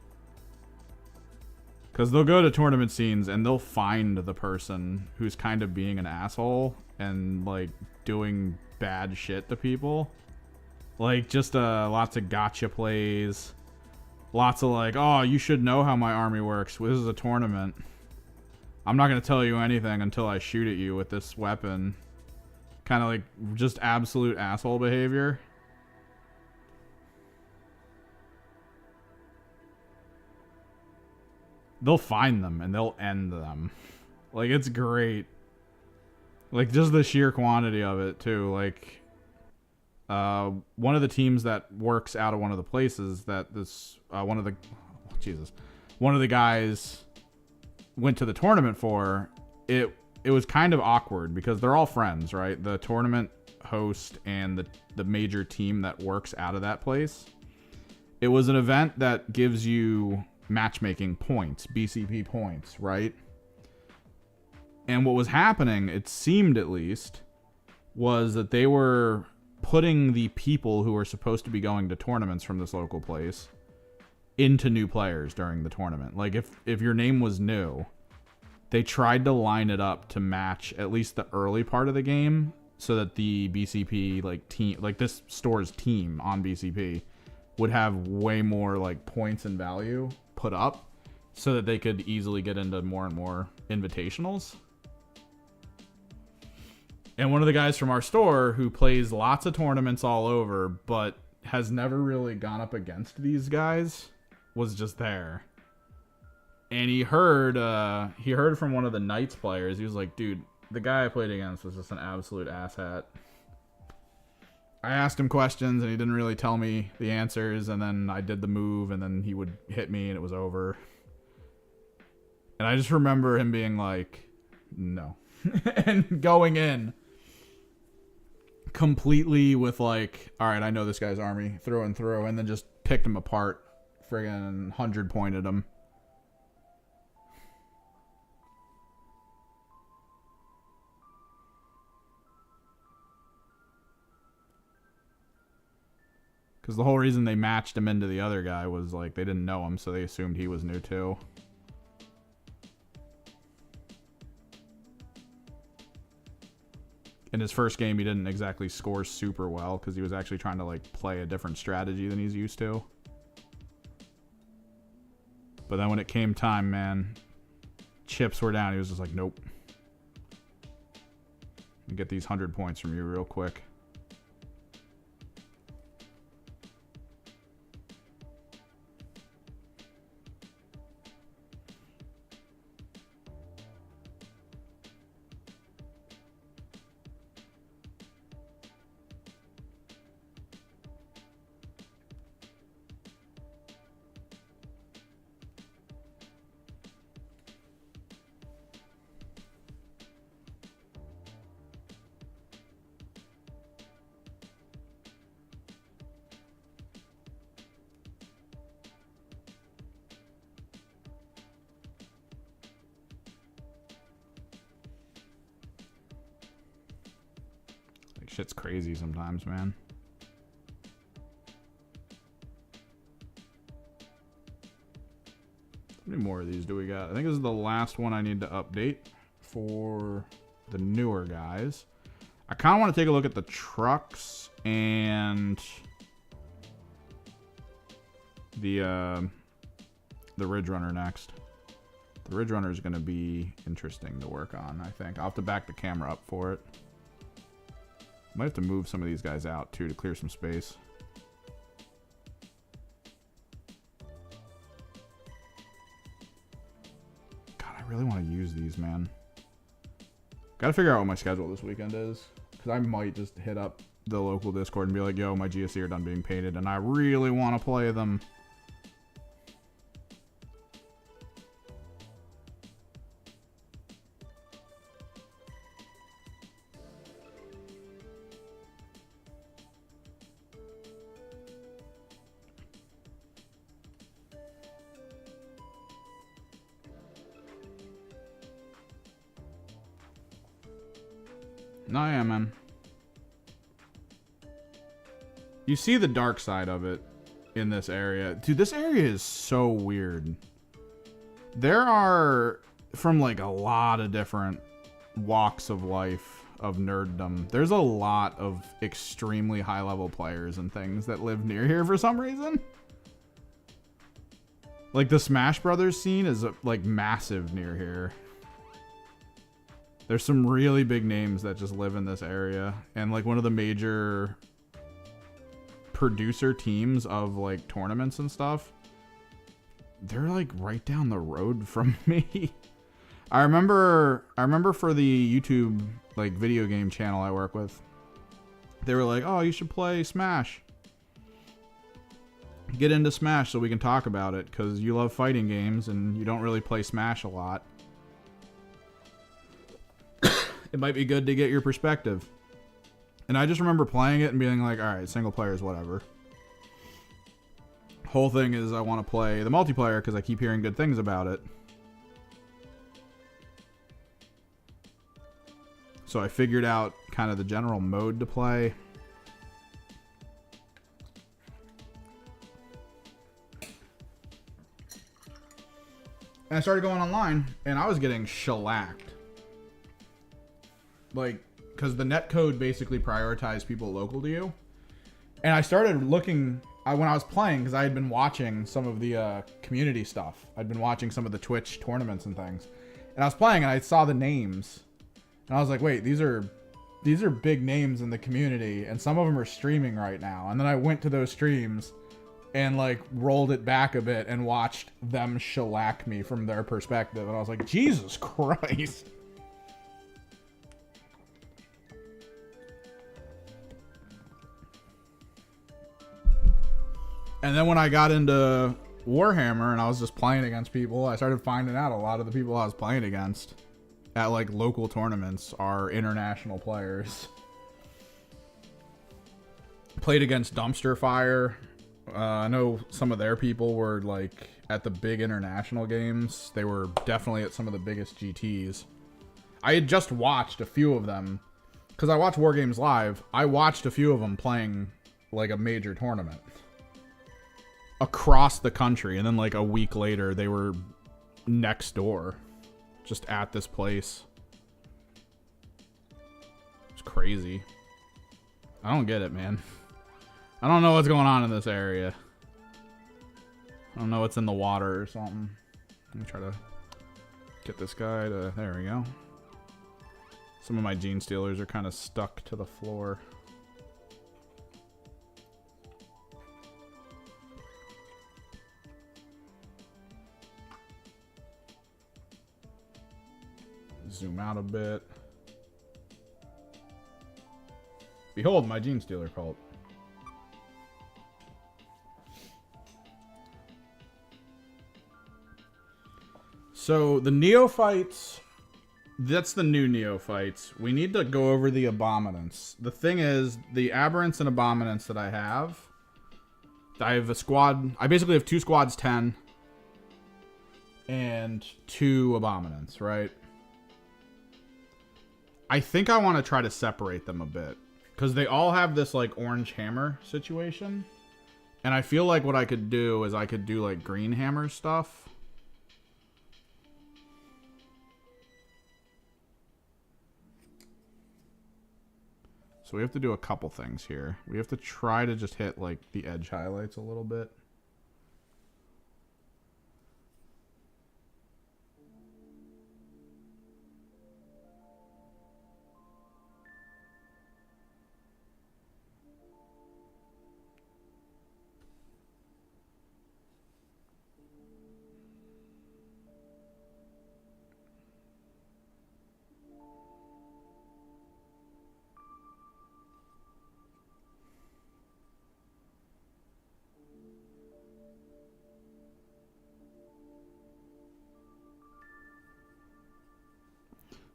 Because they'll go to tournament scenes and they'll find the person who's kind of being an asshole and, like, doing bad shit to people. Like, just lots of gotcha plays. Lots of, like, oh, you should know how my army works. This is a tournament. I'm not going to tell you anything until I shoot at you with this weapon. Kind of like just absolute asshole behavior. They'll find them and they'll end them. Like, it's great. Like, just the sheer quantity of it, too. Like, one of the teams that works out of one of the places that this, one of the guys went to the tournament for, it was kind of awkward because they're all friends, right? The tournament host and the major team that works out of that place. It was an event that gives you matchmaking points, BCP points, right? And what was happening, it seemed at least, was that they were putting the people who were supposed to be going to tournaments from this local place into new players during the tournament. Like, if your name was new, they tried to line it up to match at least the early part of the game so that the BCP, like, team, like this store's team on BCP would have way more like points and value put up so that they could easily get into more and more invitationals. And one of the guys from our store who plays lots of tournaments all over, but has never really gone up against these guys, was just there. And he heard from one of the Knights players. He was like, dude, the guy I played against was just an absolute asshat. I asked him questions and he didn't really tell me the answers, and then I did the move and then he would hit me and it was over. And I just remember him being like, no. And going in completely with like, all right, I know this guy's army through and through, and then just picked him apart. Friggin' 100 pointed him. Because the whole reason they matched him into the other guy was like they didn't know him, so they assumed he was new too. In his first game, he didn't exactly score super well because he was actually trying to like play a different strategy than he's used to. But then when it came time, man, chips were down. He was just like, nope. Let me get these 100 points from you real quick. Shit's crazy sometimes, man. How many more of these do we got? I think this is the last one I need to update for the newer guys. I kind of want to take a look at the trucks and the Ridge Runner next. The Ridge Runner is going to be interesting to work on, I think. I'll have to back the camera up for it. Might have to move some of these guys out, too, to clear some space. God, I really want to use these, man. Gotta figure out what my schedule this weekend is. Because I might just hit up the local Discord and be like, yo, my GSC are done being painted, and I really want to play them. No, yeah, man. You see the dark side of it in this area. Dude, this area is so weird. There are, from like a lot of different walks of life, of nerddom, there's a lot of extremely high-level players and things that live near here for some reason. Like, the Smash Brothers scene is, like, massive near here. There's some really big names that just live in this area. And, like, one of the major producer teams of, like, tournaments and stuff, they're, like, right down the road from me. I remember for the YouTube, like, video game channel I work with, they were like, oh, you should play Smash. Get into Smash so we can talk about it, because you love fighting games and you don't really play Smash a lot. It might be good to get your perspective. And I just remember playing it and being like, alright, single player is whatever. Whole thing is I want to play the multiplayer because I keep hearing good things about it. So I figured out kind of the general mode to play. And I started going online, and I was getting shellacked. Like, because the netcode basically prioritized people local to you. And I started looking when I was playing, because I had been watching some of the community stuff. I'd been watching some of the Twitch tournaments and things. And I was playing and I saw the names. And I was like, wait, these are big names in the community. And some of them are streaming right now. And then I went to those streams and like rolled it back a bit and watched them shellac me from their perspective. And I was like, Jesus Christ. And then when I got into Warhammer and I was just playing against people, I started finding out a lot of the people I was playing against at like local tournaments are international players. Played against Dumpster Fire. I know some of their people were like at the big international games. They were definitely at some of the biggest GTs. I had just watched a few of them because I watch War Games Live. I watched a few of them playing like a major tournament across the country, and then like a week later they were next door just at this place. It's crazy. I don't get it, man. I don't know what's going on in this area. I don't know what's in the water or something. Let me try to get this guy to... There we go. Some of my gene stealers are kind of stuck to the floor. Zoom out a bit. Behold, my gene stealer cult. So the neophytes, that's the new neophytes. We need to go over the abominants. The thing is, the aberrants and abominants that I have a squad. I basically have 2 squads 10 and 2 abominants, right? I think I want to try to separate them a bit because they all have this like orange hammer situation. And I feel like what I could do is I could do like green hammer stuff. So we have to do a couple things here. We have to try to just hit like the edge highlights a little bit.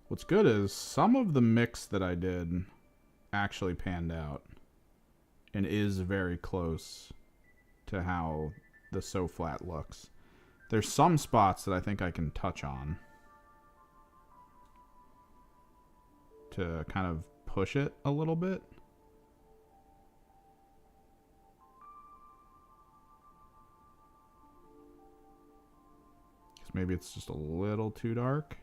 What's good is some of the mix that I did actually panned out and is very close to how the So Flat looks. There's some spots that I think I can touch on to kind of push it a little bit. Because maybe it's just a little too dark.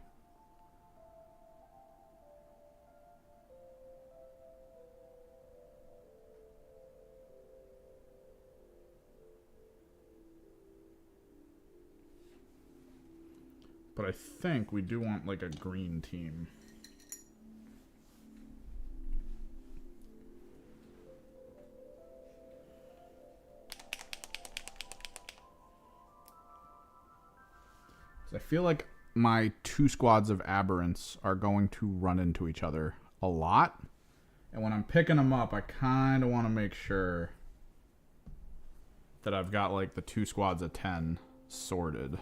But I think we do want like a green team. So I feel like my 2 squads of aberrants are going to run into each other a lot. And when I'm picking them up, I kind of want to make sure that I've got like the 2 squads of 10 sorted.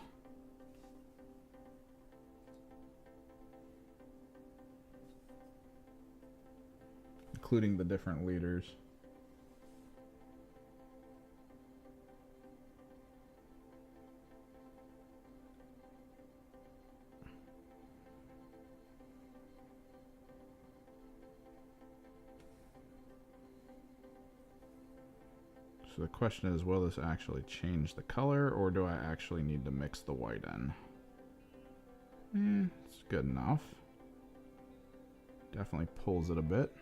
Including the different leaders. So the question is, will this actually change the color, or do I actually need to mix the white in? It's good enough. Definitely pulls it a bit.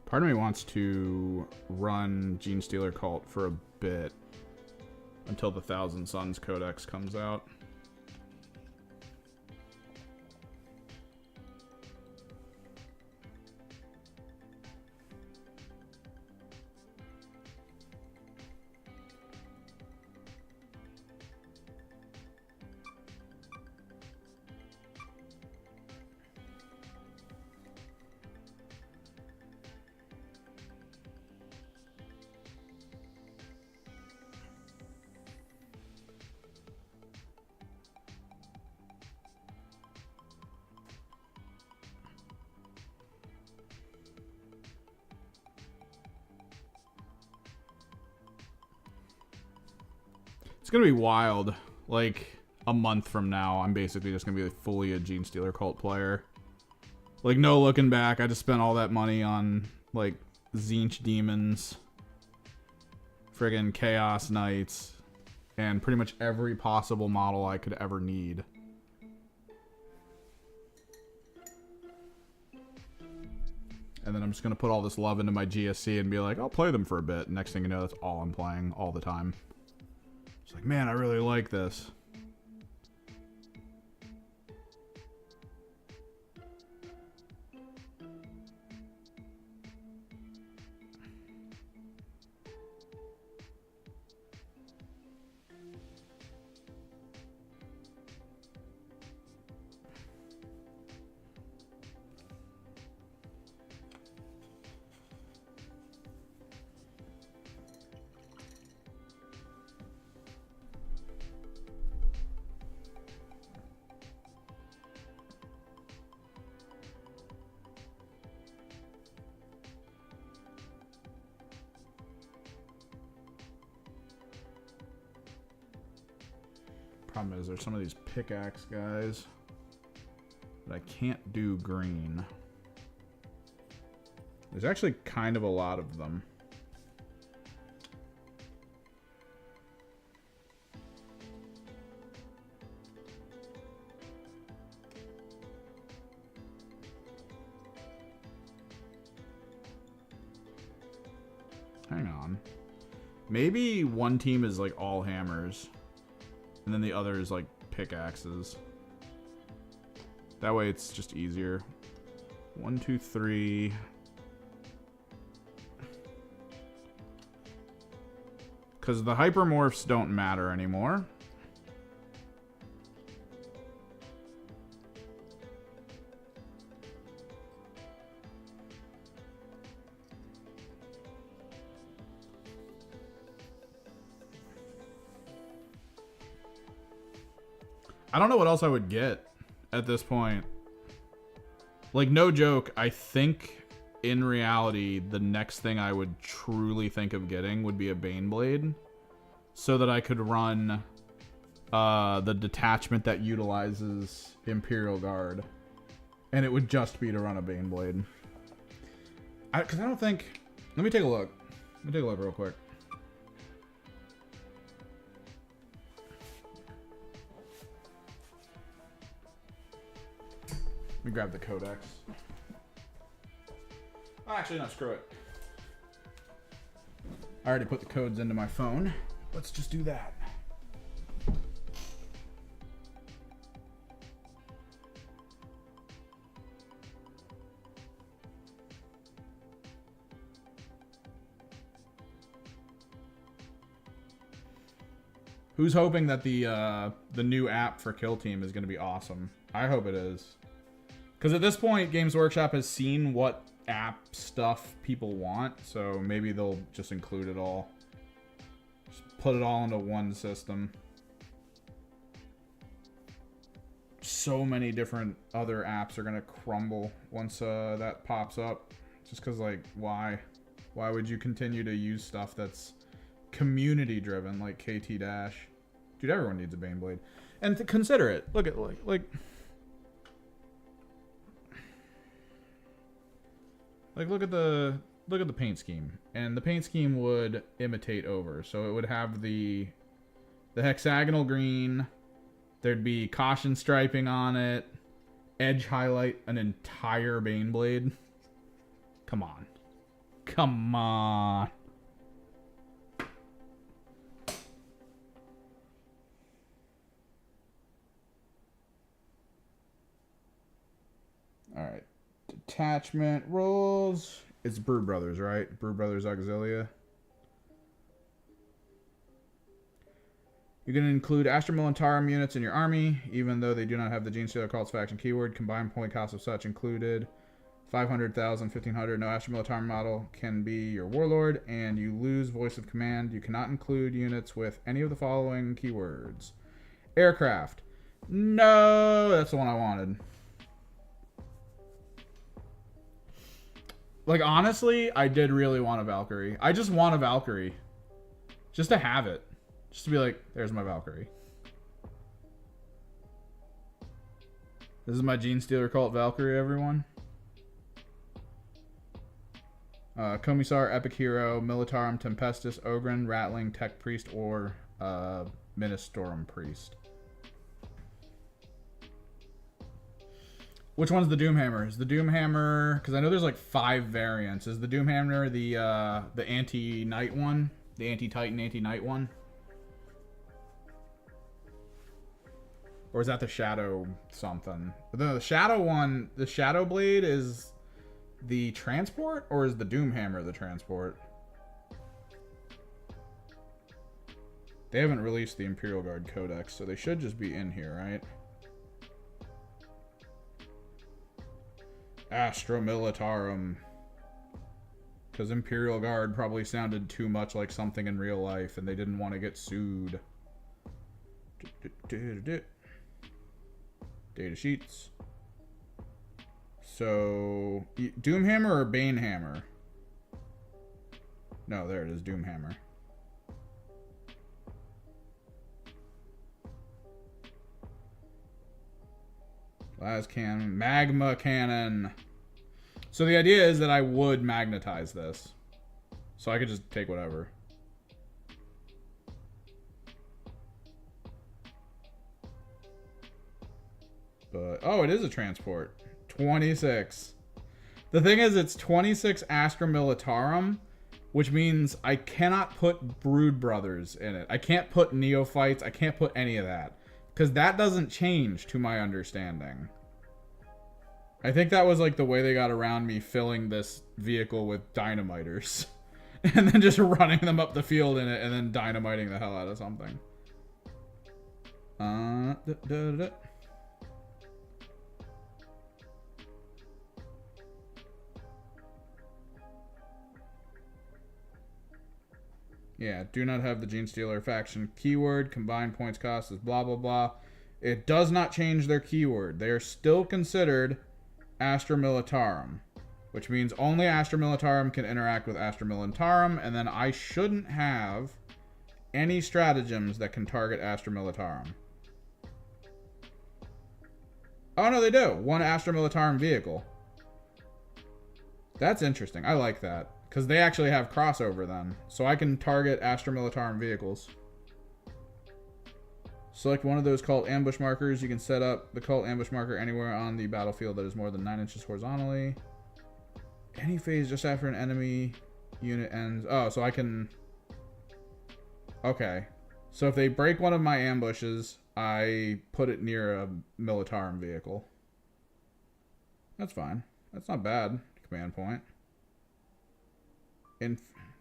Part of me wants to run Gene Stealer Cult for a bit until the Thousand Suns Codex comes out. It's going to be wild. Like, a month from now, I'm basically just going to be fully a Gene Stealer Cult player. Like, no looking back. I just spent all that money on, like, Tzeentch Demons, friggin' Chaos Knights, and pretty much every possible model I could ever need. And then I'm just going to put all this love into my GSC and be like, I'll play them for a bit. Next thing you know, that's all I'm playing all the time. It's like, man, I really like this. Problem is, there's some of these pickaxe guys that I can't do green. There's actually kind of a lot of them. Hang on. Maybe one team is like all hammers. And then the other is like pickaxes. That way it's just easier. 1, 2, 3. Because the hypermorphs don't matter anymore. I don't know what else I would get at this point. Like, no joke, I think in reality, the next thing I would truly think of getting would be a Baneblade. So that I could run the detachment that utilizes Imperial Guard. And it would just be to run a Baneblade. Because I don't think... Let me take a look. Let me take a look real quick. Let me grab the codex. Oh, actually, no, screw it. I already put the codes into my phone. Let's just do that. Who's hoping that the new app for Kill Team is going to be awesome? I hope it is. Because at this point, Games Workshop has seen what app stuff people want, so maybe they'll just include it all. Just put it all into one system. So many different other apps are going to crumble once that pops up. Just because, like, why? Why would you continue to use stuff that's community driven, like KT Dash? Dude, everyone needs a Baneblade. And to consider it. Look at, like look at the paint scheme, and the paint scheme would imitate over. So it would have the hexagonal green. There'd be caution striping on it. Edge highlight an entire Baneblade. Come on. Come on. All right. Detachment rules. It's Brew Brothers, right? Brew Brothers Auxilia. You can include Astra Militarum units in your army, even though they do not have the Genestealer Cult's faction keyword. Combined point cost of such included 500,000, 1,500. No Astra Militarum model can be your warlord, and you lose voice of command. You cannot include units with any of the following keywords. Aircraft. No, that's the one I wanted. Like, honestly, I did really want a Valkyrie. I just want a Valkyrie. Just to have it. Just to be like, there's my Valkyrie. This is my Genestealer Cult Valkyrie, everyone. Commissar, Epic Hero, Militarum, Tempestus, Ogren, Rattling, Tech Priest, or Ministorum Priest. Which one's the Doomhammer? Is the Doomhammer... Because I know there's like 5 variants. Is the Doomhammer the anti-Knight one? The anti-Titan, anti-Knight one? Or is that the Shadow something? The Shadow one, the Shadow Blade is the transport? Or is the Doomhammer the transport? They haven't released the Imperial Guard Codex, so they should just be in here, right? Astra Militarum. Because Imperial Guard probably sounded too much like something in real life, and they didn't want to get sued. Data sheets. So, Doomhammer or Banehammer? No, there it is, Doomhammer. Las Cannon, Magma Cannon. So the idea is that I would magnetize this. So I could just take whatever. But, oh, it is a transport. 26. The thing is, it's 26 Astra Militarum, which means I cannot put Brood Brothers in it. I can't put Neophytes. I can't put any of that. Because that doesn't change, to my understanding. I think that was like the way they got around me filling this vehicle with dynamiters. And then just running them up the field in it and then dynamiting the hell out of something. Yeah, do not have the Genestealer faction keyword. Combined points cost is blah, blah, blah. It does not change their keyword. They are still considered Astra Militarum, which means only Astra Militarum can interact with Astra Militarum, and then I shouldn't have any stratagems that can target Astra Militarum. Oh, no, they do. One Astra Militarum vehicle. That's interesting. I like that. Because they actually have crossover then. So I can target Astra Militarum vehicles. Select one of those cult ambush markers. You can set up the cult ambush marker anywhere on the battlefield that is more than 9 inches horizontally. Any phase just after an enemy unit ends. Oh, so I can... Okay. So if they break one of my ambushes, I put it near a Militarum vehicle. That's fine. That's not bad. Command point.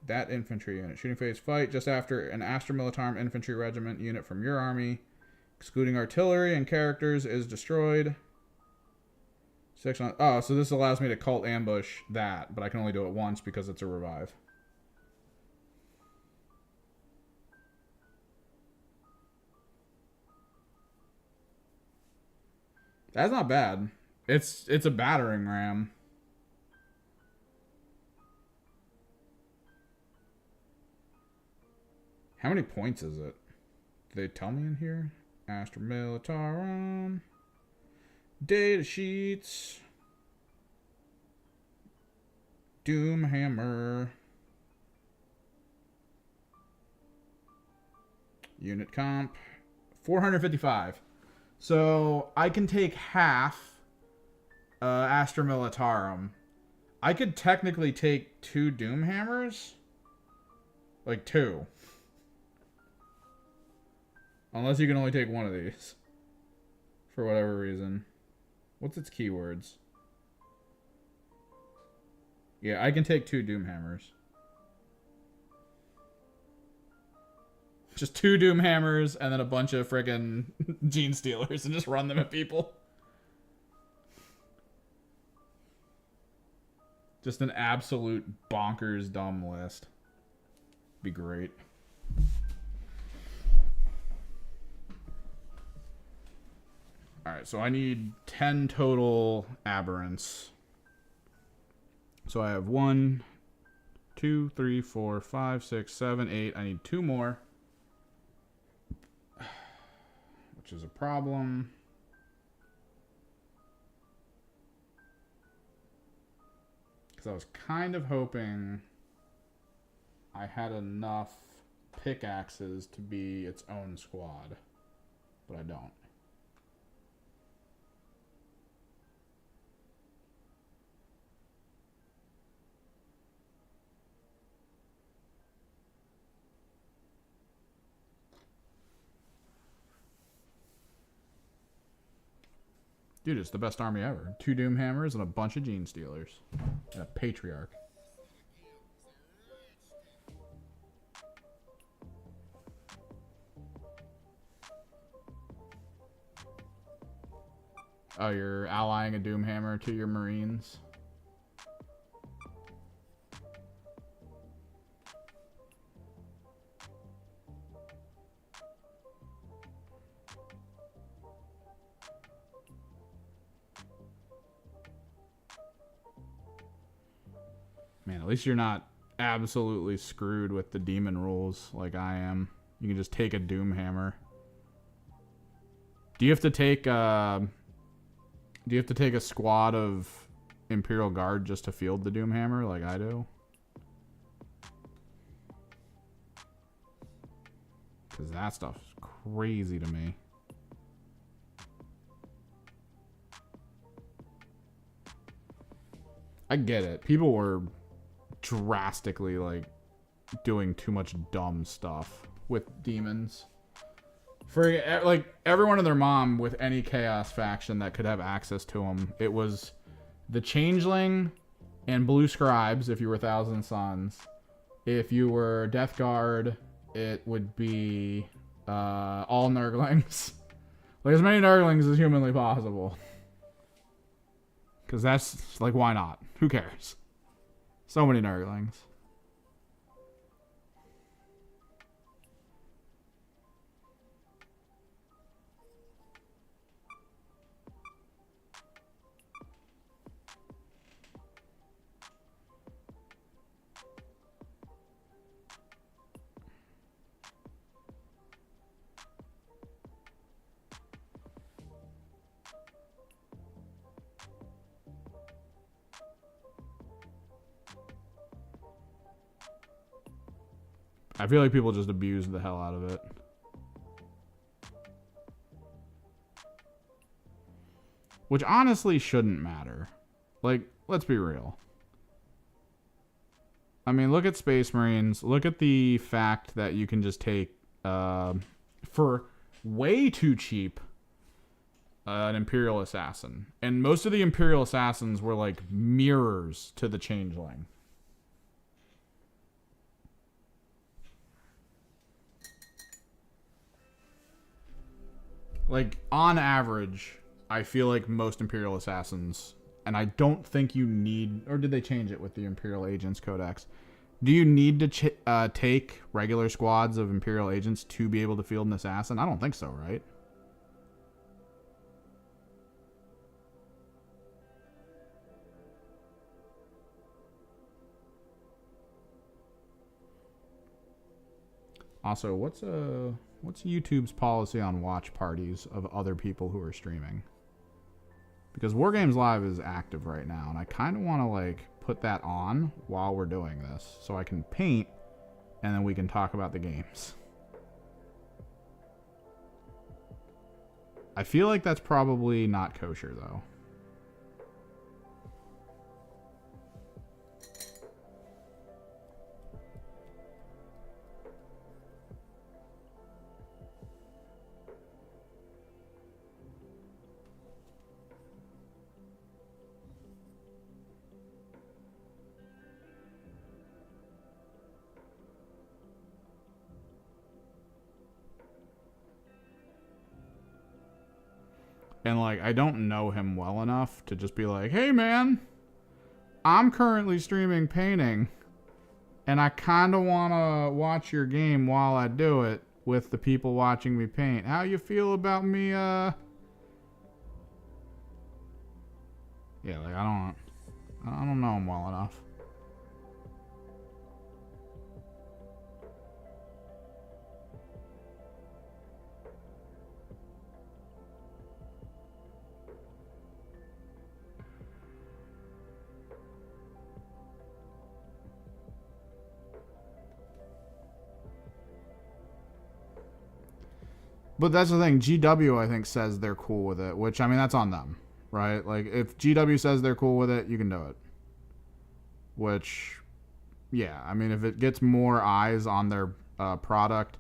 That infantry unit. Shooting phase fight just after an Astra Militarum infantry regiment unit from your army, excluding artillery and characters, is destroyed. 6 on... Oh, so this allows me to cult ambush that, but I can only do it once because it's a revive. That's not bad. It's a battering ram. How many points is it? Do they tell me in here? Astra Militarum. Data sheets. Doomhammer. Unit comp. 455. So I can take half Astra Militarum. I could technically take 2 Doom Hammers. Like 2. Unless you can only take one of these. For whatever reason. What's its keywords? Yeah, I can take 2 Doom Hammers. Just 2 Doom Hammers and then a bunch of friggin' Gene Stealers and just run them at people. Just an absolute bonkers dumb list. Be great. Alright, so I need 10 total aberrants. So I have 1, 2, 3, 4, 5, 6, 7, 8. I need 2 more. Which is a problem. Because I was kind of hoping I had enough pickaxes to be its own squad. But I don't. Dude, it's the best army ever. 2 Doom Hammers and a bunch of Gene Stealers. And a Patriarch. Oh, you're allying a Doom Hammer to your Marines? Man, at least you're not absolutely screwed with the demon rules like I am. You can just take a Doom Hammer. Do you have to take a squad of Imperial Guard just to field the Doom Hammer like I do? Because that stuff's crazy to me. I get it. People were drastically like doing too much dumb stuff with demons. For like everyone and their mom with any chaos faction that could have access to them, it was the Changeling and Blue Scribes if you were Thousand Sons. If you were Death Guard, it would be all Nurglings. Like as many Nurglings as humanly possible. Because that's like, why not? Who cares? So many Nurglings. I feel like people just abuse the hell out of it. Which honestly shouldn't matter. Like, let's be real. I mean, look at Space Marines. Look at the fact that you can just take, for way too cheap, an Imperial Assassin. And most of the Imperial Assassins were like mirrors to the Changeling. Like, on average, I feel like most Imperial Assassins, and I don't think you need, or did they change it with the Imperial Agents Codex? Do you need to take regular squads of Imperial Agents to be able to field an assassin? I don't think so, right? Also, what's YouTube's policy on watch parties of other people who are streaming? Because Wargames Live is active right now, and I kind of want to like put that on while we're doing this, so I can paint, and then we can talk about the games. I feel like that's probably not kosher, though. And, like, I don't know him well enough to just be like, hey, man, I'm currently streaming painting, and I kind of want to watch your game while I do it with the people watching me paint. How you feel about me, Yeah, like, I don't know him well enough. But that's the thing. GW, I think, says they're cool with it, which, I mean, that's on them, right? Like, if GW says they're cool with it, you can do it. Which, yeah, I mean, if it gets more eyes on their product,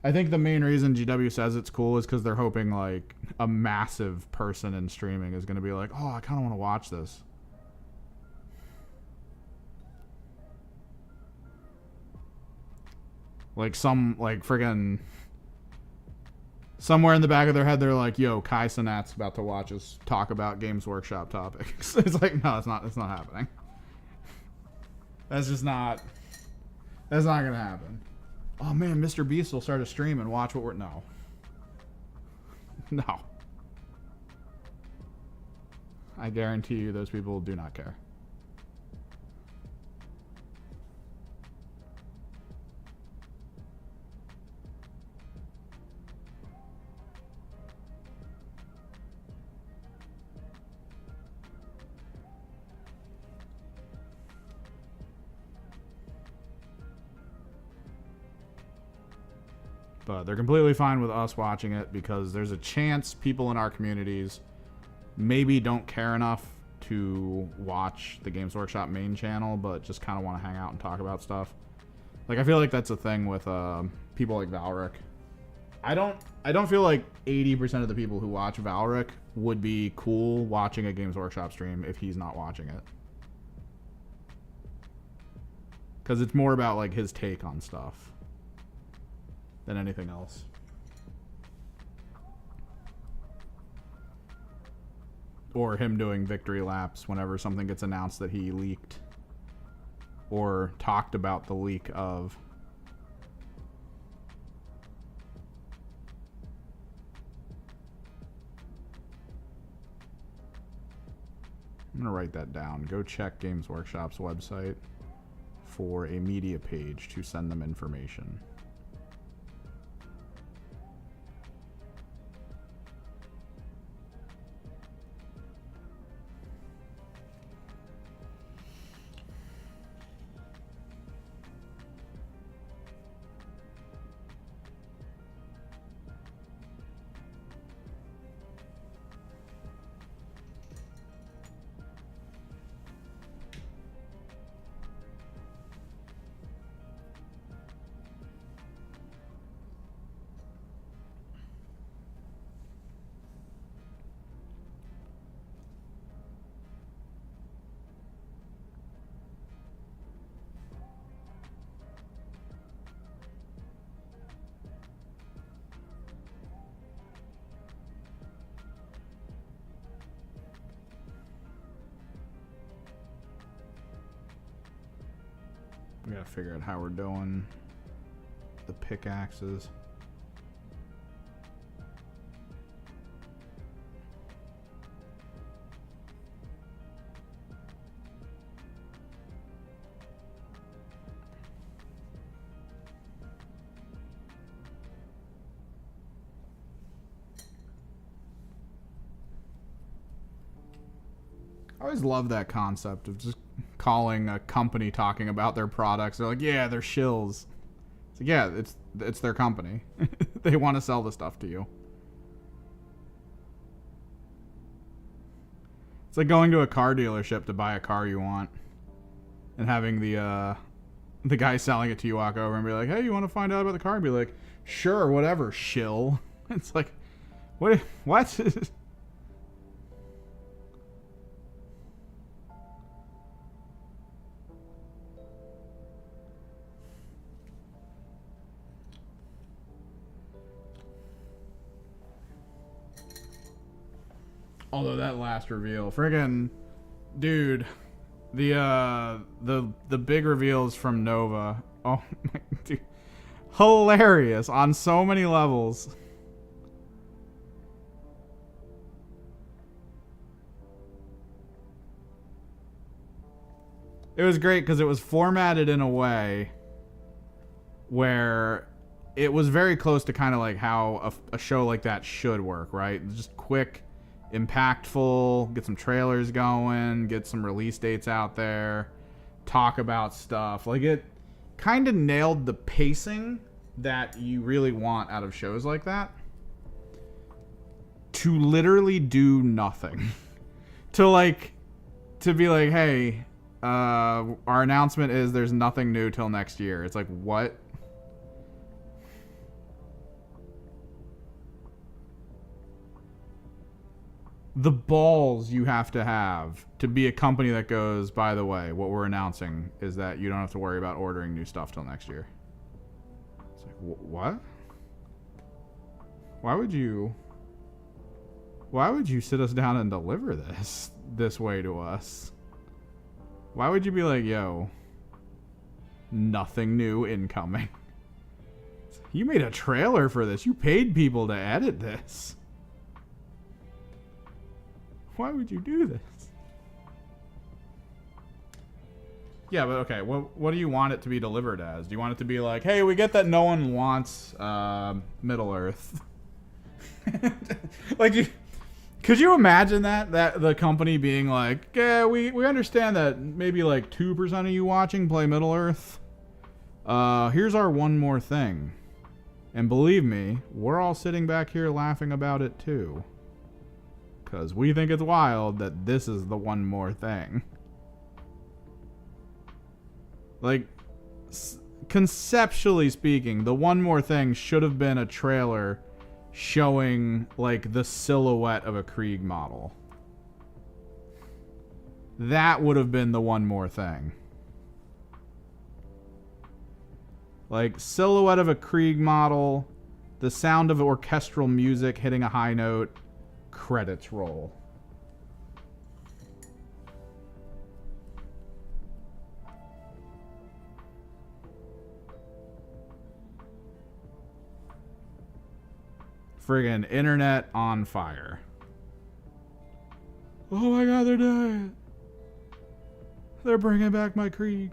I think the main reason GW says it's cool is because they're hoping, like, a massive person in streaming is going to be like, oh, I kind of want to watch this. Like, friggin'... Somewhere in the back of their head, they're like, yo, Kai Cenat's about to watch us talk about Games Workshop topics. It's like, no, it's not happening. That's not going to happen. Oh, man, Mr. Beast will start a stream and watch what we're... No. No. I guarantee you those people do not care. But they're completely fine with us watching it because there's a chance people in our communities maybe don't care enough to watch the Games Workshop main channel, but just kind of want to hang out and talk about stuff. Like, I feel like that's a thing with people like Valric. I don't feel like 80% of the people who watch Valric would be cool watching a Games Workshop stream if he's not watching it. Because it's more about, like, his take on stuff than anything else. Or him doing victory laps whenever something gets announced that he leaked or talked about the leak of. I'm going to write that down. Go check Games Workshop's website for a media page to send them information. We gotta figure out how we're doing the pickaxes. I always love that concept of just calling a company talking about their products. They're like, yeah, they're shills. It's like, yeah, it's their company. They want to sell the stuff to you. It's like going to a car dealership to buy a car you want and having the guy selling it to you walk over and be like, hey, you want to find out about the car? And be like, sure, whatever, shill. It's like, what? Although that last reveal, friggin', dude, the big reveals from Nova. Oh my, dude, hilarious on so many levels. It was great because it was formatted in a way where it was very close to kind of like how a show like that should work, right? Just quick, impactful, get some trailers going, get some release dates out there, talk about stuff. Like, it kind of nailed the pacing that you really want out of shows like that. To literally do nothing. to be like, hey, our announcement is there's nothing new till next year. It's like, what? The balls you have to be a company that goes, by the way, what we're announcing is that you don't have to worry about ordering new stuff till next year. It's like, what? Why would you sit us down and deliver this way to us? Why would you be like, yo, nothing new incoming? You made a trailer for this. You paid people to edit this. Why would you do this? Yeah, but okay, what do you want it to be delivered as? Do you want it to be like, hey, we get that no one wants Middle Earth? Like, could you imagine that the company being like, yeah, we understand that maybe like 2% of you watching play Middle Earth. Here's our one more thing. And believe me, we're all sitting back here laughing about it too. Because we think it's wild that this is the one more thing. Like, conceptually speaking, the one more thing should have been a trailer showing, like, the silhouette of a Krieg model. That would have been the one more thing. Like, silhouette of a Krieg model, the sound of orchestral music hitting a high note, credits roll. Friggin' internet on fire. Oh my god, they're doing it. They're bringing back my Krieg.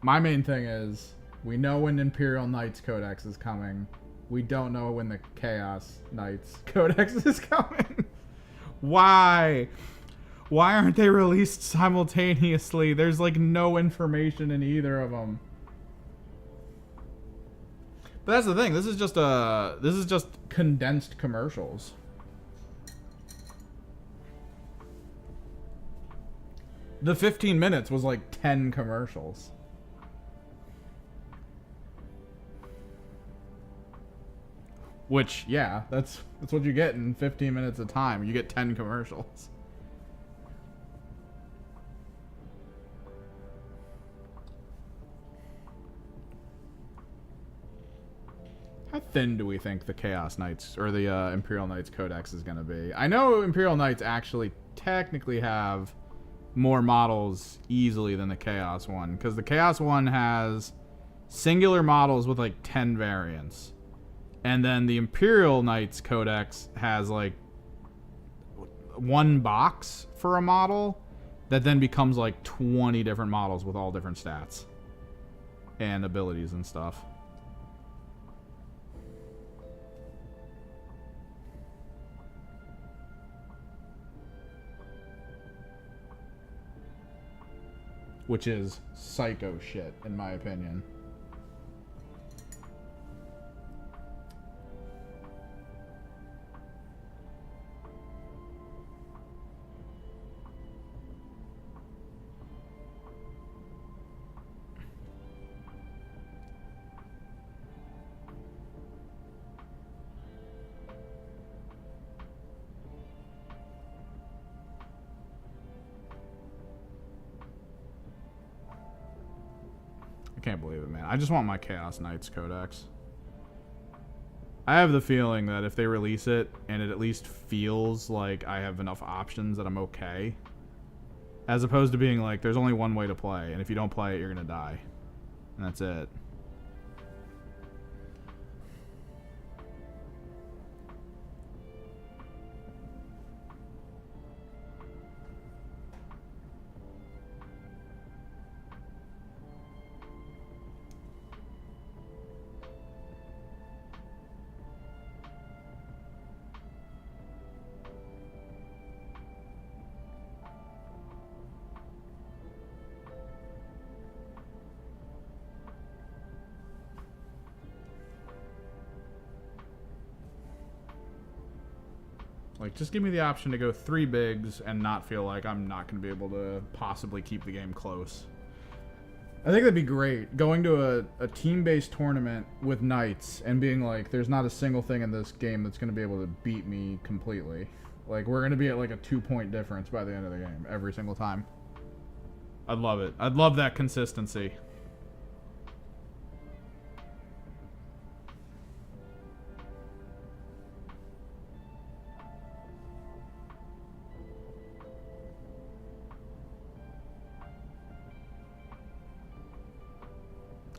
My main thing is, we know when Imperial Knights Codex is coming. We don't know when the Chaos Knights Codex is coming. Why? Why aren't they released simultaneously? There's like no information in either of them. But that's the thing. This is just condensed commercials. The 15 minutes was like 10 commercials. Which, yeah, that's what you get in 15 minutes of time. You get 10 commercials. How thin do we think the Chaos Knights or the Imperial Knights Codex is going to be? I know Imperial Knights actually technically have more models easily than the Chaos one, because the Chaos one has singular models with like 10 variants. And then the Imperial Knights Codex has like one box for a model that then becomes like 20 different models with all different stats and abilities and stuff. Which is psycho shit, in my opinion. I can't believe it, man. I just want my Chaos Knights Codex. I have the feeling that if they release it and it at least feels like I have enough options that I'm okay, as opposed to being like, there's only one way to play, and if you don't play it, you're gonna die. And that's it. Like, just give me the option to go 3 bigs and not feel like I'm not going to be able to possibly keep the game close. I think that'd be great. Going to a team-based tournament with Knights and being like, there's not a single thing in this game that's going to be able to beat me completely. Like, we're going to be at like a 2-point difference by the end of the game every single time. I'd love it. I'd love that consistency.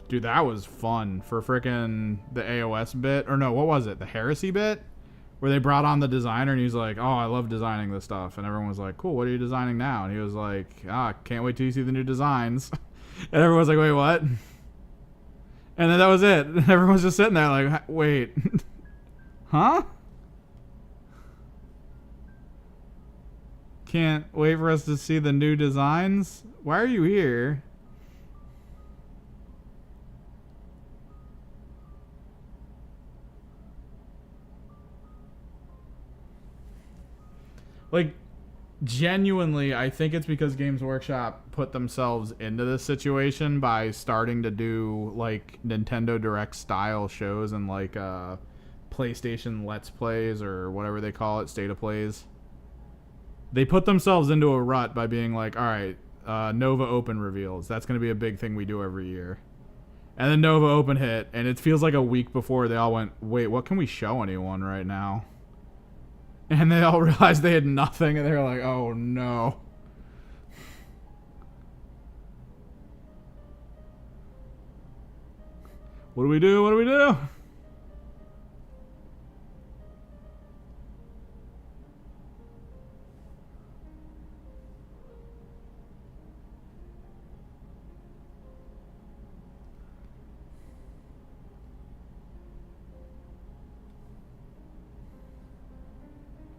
Dude, that was fun for frickin' the AOS bit. Or no, what was it? The Heresy bit? Where they brought on the designer and he's like, oh, I love designing this stuff. And everyone was like, cool, what are you designing now? And he was like, can't wait till you see the new designs. And everyone was like, wait, what? And then that was it. And everyone was just sitting there like, wait. Huh? Can't wait for us to see the new designs? Why are you here? Like, genuinely, I think it's because Games Workshop put themselves into this situation by starting to do, like, Nintendo Direct style shows and, like, PlayStation Let's Plays or whatever they call it, State of Plays. They put themselves into a rut by being like, alright, Nova Open reveals. That's going to be a big thing we do every year. And then Nova Open hit, and it feels like a week before they all went, wait, what can we show anyone right now? And they all realized they had nothing, and they were like, oh no. What do we do? What do we do?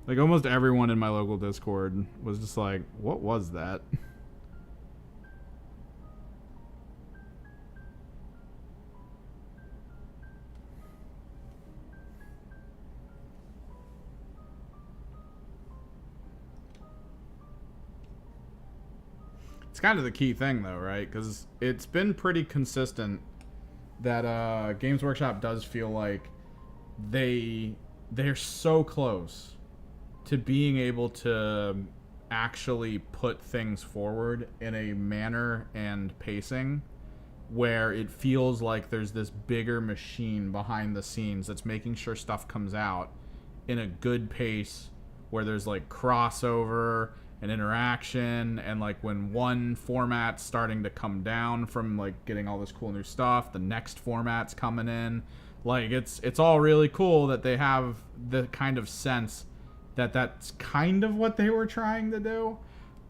Like, almost everyone in my local Discord was just like, what was that? It's kind of the key thing, though, right? Because it's been pretty consistent that Games Workshop does feel like they're so close to being able to actually put things forward in a manner and pacing where it feels like there's this bigger machine behind the scenes that's making sure stuff comes out in a good pace where there's like crossover and interaction, and like when one format's starting to come down from like getting all this cool new stuff, the next format's coming in. Like it's all really cool that they have the kind of sense that that's kind of what they were trying to do.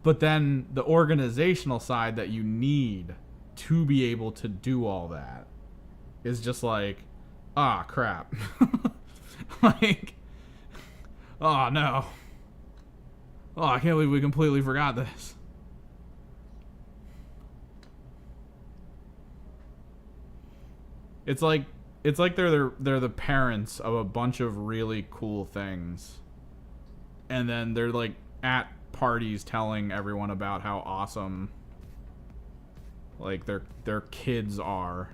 But then the organizational side that you need to be able to do all that is just like, crap. Like, oh no. Oh, I can't believe we completely forgot this. It's like they're the parents of a bunch of really cool things. And then they're like at parties telling everyone about how awesome like their kids are.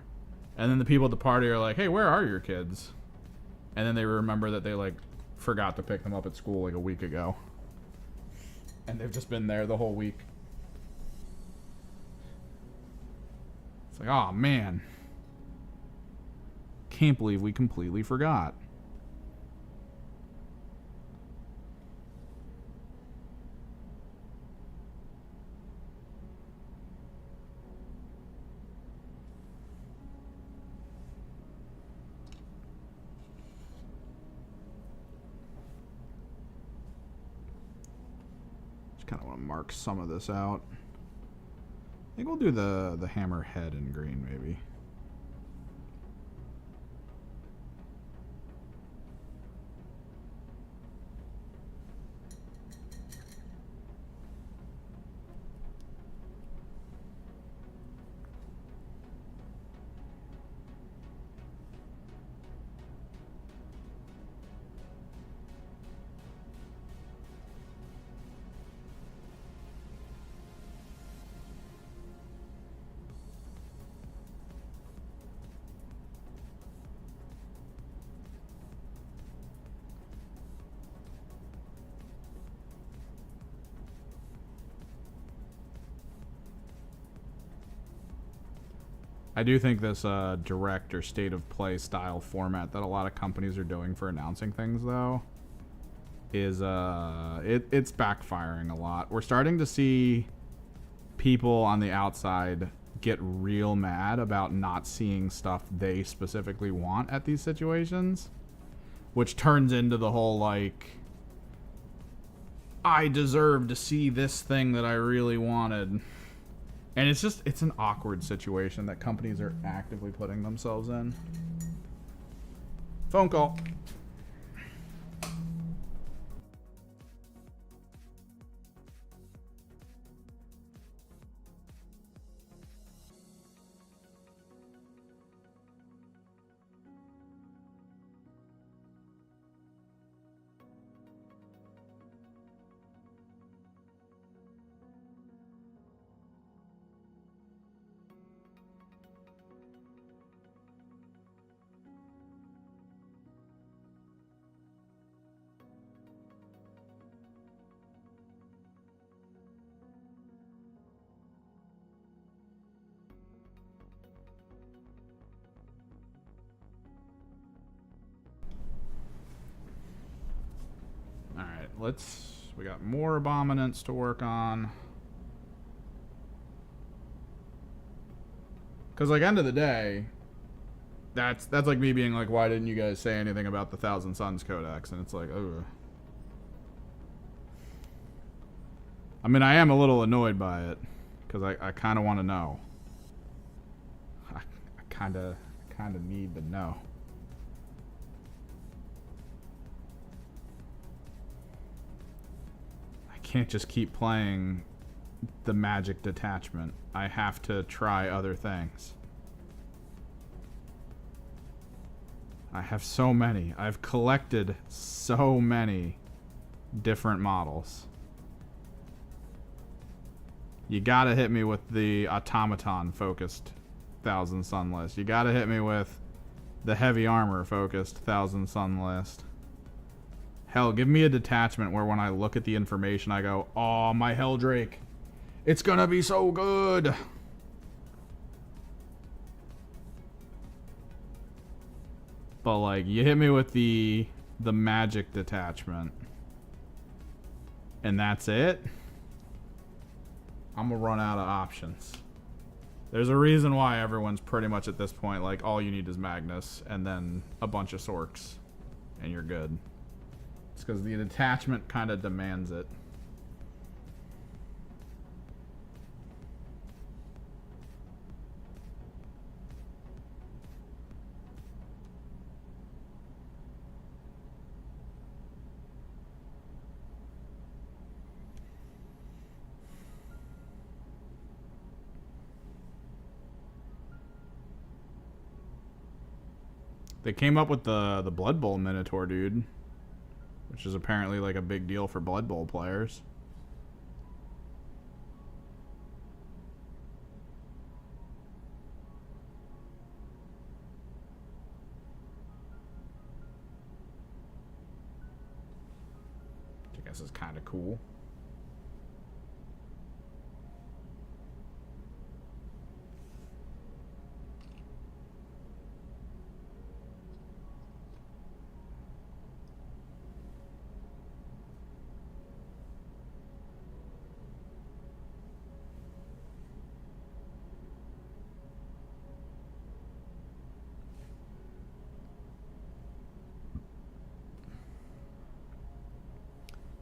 And then the people at the party are like, hey, where are your kids? And then they remember that they like forgot to pick them up at school like a week ago. And they've just been there the whole week. It's like, oh man. Can't believe we completely forgot. Kind of want to mark some of this out. I think we'll do the hammer head in green, maybe. I do think this direct or state of play style format that a lot of companies are doing for announcing things, though, is it's backfiring a lot. We're starting to see people on the outside get real mad about not seeing stuff they specifically want at these situations, which turns into the whole like, I deserve to see this thing that I really wanted. And it's an awkward situation that companies are actively putting themselves in. Phone call. We got more abominants to work on. Because, like, end of the day, that's like me being like, why didn't you guys say anything about the Thousand Suns Codex? And it's like, ugh. I mean, I am a little annoyed by it. Because I kind of want to know. I kind of need to know. Can't just keep playing the magic detachment. I have to try other things. I have so many. I've collected so many different models. You gotta hit me with the automaton focused Thousand Sun list. You gotta hit me with the heavy armor focused Thousand Sun list. Hell, give me a detachment where when I look at the information, I go, oh, my Helldrake. It's gonna be so good. But, like, you hit me with the magic detachment. And that's it. I'm gonna run out of options. There's a reason why everyone's pretty much at this point, like, all you need is Magnus and then a bunch of Sorks. And you're good. It's because the detachment kind of demands it. They came up with the Blood Bowl Minotaur, dude. Which is apparently like a big deal for Blood Bowl players. Which I guess is kind of cool.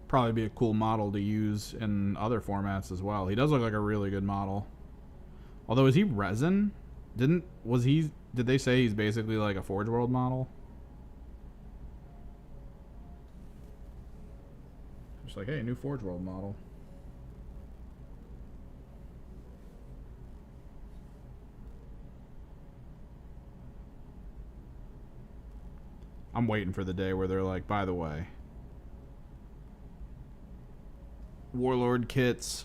Probably be a cool model to use in other formats as well. He does look like a really good model. Although, is he resin? Did they say he's basically like a Forge World model? Just like, hey, new Forge World model. I'm waiting for the day where they're like, by the way, Warlord kits,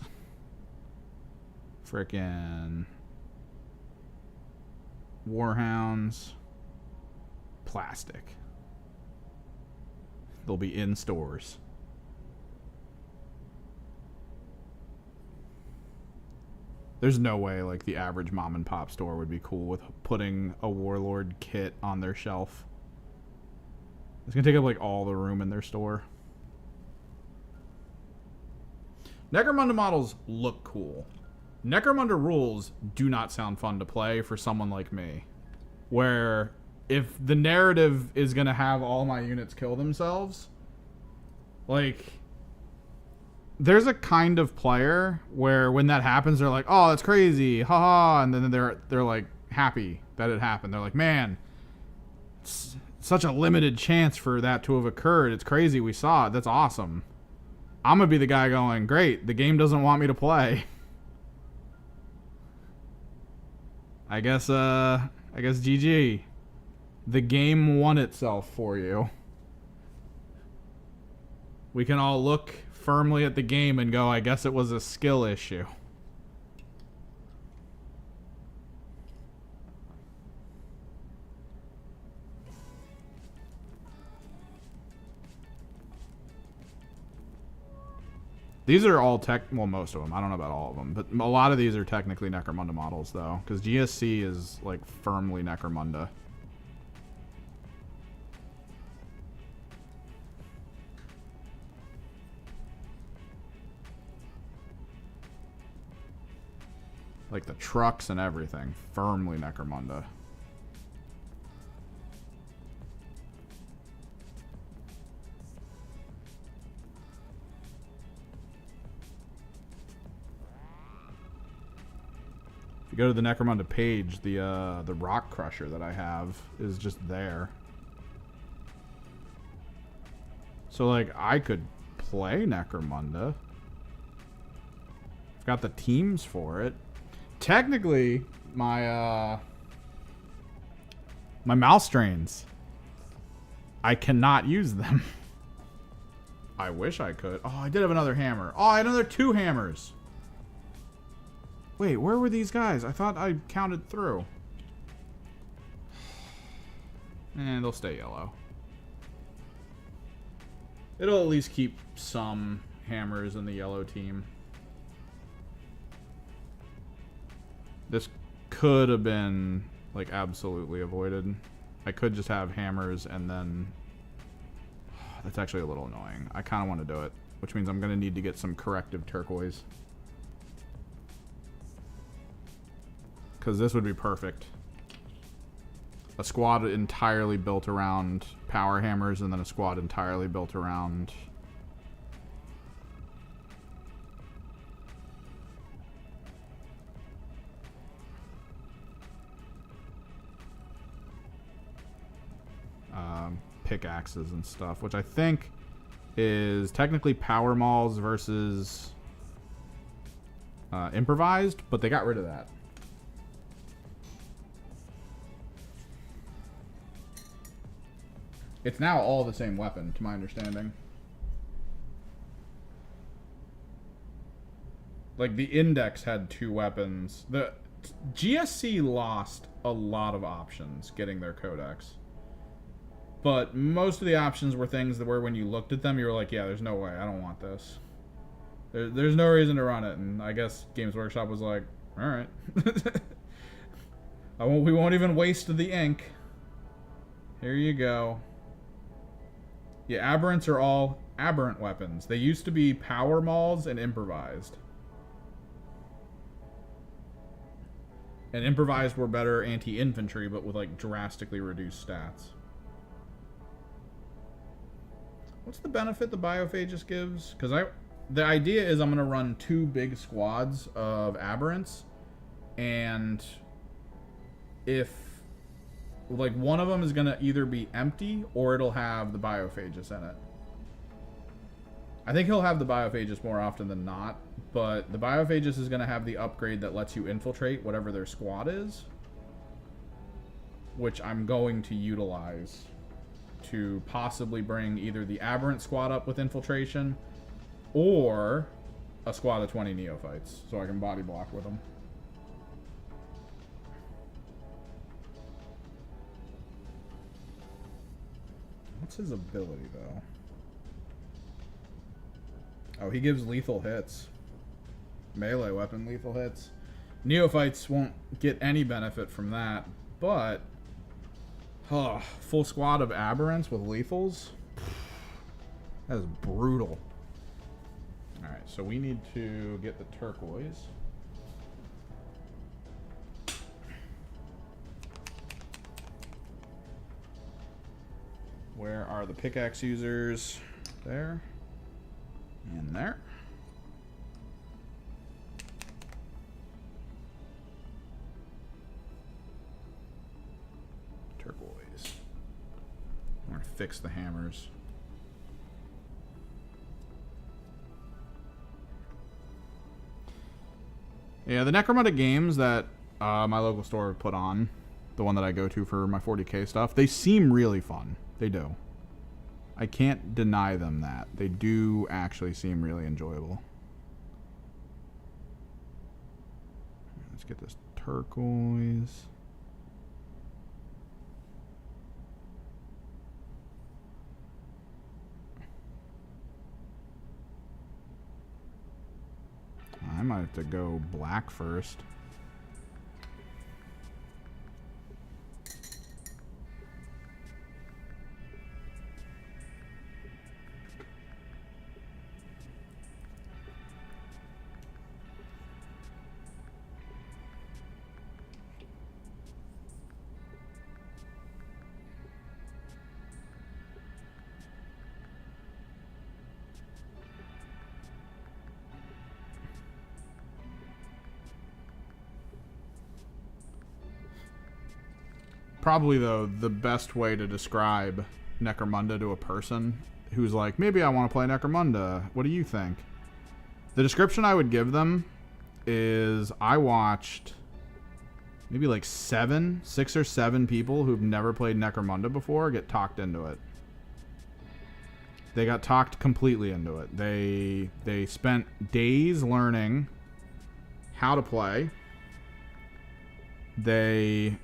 frickin' Warhounds, plastic. They'll be in stores. There's no way like the average mom and pop store would be cool with putting a Warlord kit on their shelf. It's gonna take up like all the room in their store. Necromunda models look cool. Necromunda rules do not sound fun to play for someone like me. Where if the narrative is gonna have all my units kill themselves, like, there's a kind of player where when that happens, they're like, "Oh, that's crazy, haha," and then they're like happy that it happened. They're like, "Man, it's such a limited chance for that to have occurred. It's crazy. We saw it. That's awesome." I'm gonna be the guy going, "Great, the game doesn't want me to play." I guess GG. The game won itself for you. We can all look firmly at the game and go, I guess it was a skill issue. These are all well, most of them. I don't know about all of them, but a lot of these are technically Necromunda models, though, because GSC is like firmly Necromunda. Like the trucks and everything, firmly Necromunda. If you go to the Necromunda page, the Rock Crusher that I have is just there. So like I could play Necromunda. I've got the teams for it. Technically, my mouse strains, I cannot use them. I wish I could. Oh, I did have another hammer. Oh, I had another 2 hammers. Wait, where were these guys? I thought I counted through. And they'll stay yellow. It'll at least keep some hammers in the yellow team. This could have been, like, absolutely avoided. I could just have hammers and then... That's actually a little annoying. I kind of want to do it, which means I'm going to need to get some corrective turquoise. Because this would be perfect. A squad entirely built around power hammers and then a squad entirely built around... pickaxes and stuff, which I think is technically power mauls versus improvised, but they got rid of that. It's now all the same weapon, to my understanding. Like, the Index had 2 weapons. The GSC lost a lot of options getting their codex. But most of the options were things that were, when you looked at them, you were like, yeah, there's no way. I don't want this. There's no reason to run it. And I guess Games Workshop was like, all right. We won't even waste the ink. Here you go. Yeah, aberrants are all aberrant weapons. They used to be power mauls and improvised. And improvised were better anti-infantry, but with like drastically reduced stats. What's the benefit the Biophagist gives? Because the idea is I'm going to run 2 big squads of Aberrants, and if like one of them is going to either be empty or it'll have the Biophagist in it. I think he'll have the Biophagist more often than not, but the Biophagist is going to have the upgrade that lets you infiltrate whatever their squad is, which I'm going to utilize to possibly bring either the Aberrant squad up with infiltration or a squad of 20 Neophytes, so I can body block with them. What's his ability, though? Oh, he gives lethal hits. Melee weapon lethal hits. Neophytes won't get any benefit from that, but full squad of Aberrants with lethals? That is brutal. Alright, so we need to get the turquoise. Where are the pickaxe users? There. And there. Turquoise. I'm gonna fix the hammers. Yeah, the Necromunda games that my local store put on, the one that I go to for my 40k stuff, they seem really fun. They do. I can't deny them that. They do actually seem really enjoyable. Let's get this turquoise. I might have to go black first. Probably, though, the best way to describe Necromunda to a person who's like, maybe I want to play Necromunda. What do you think? The description I would give them is I watched maybe like 6 or 7 people who've never played Necromunda before get talked into it. They got talked completely into it. They spent days learning how to play. They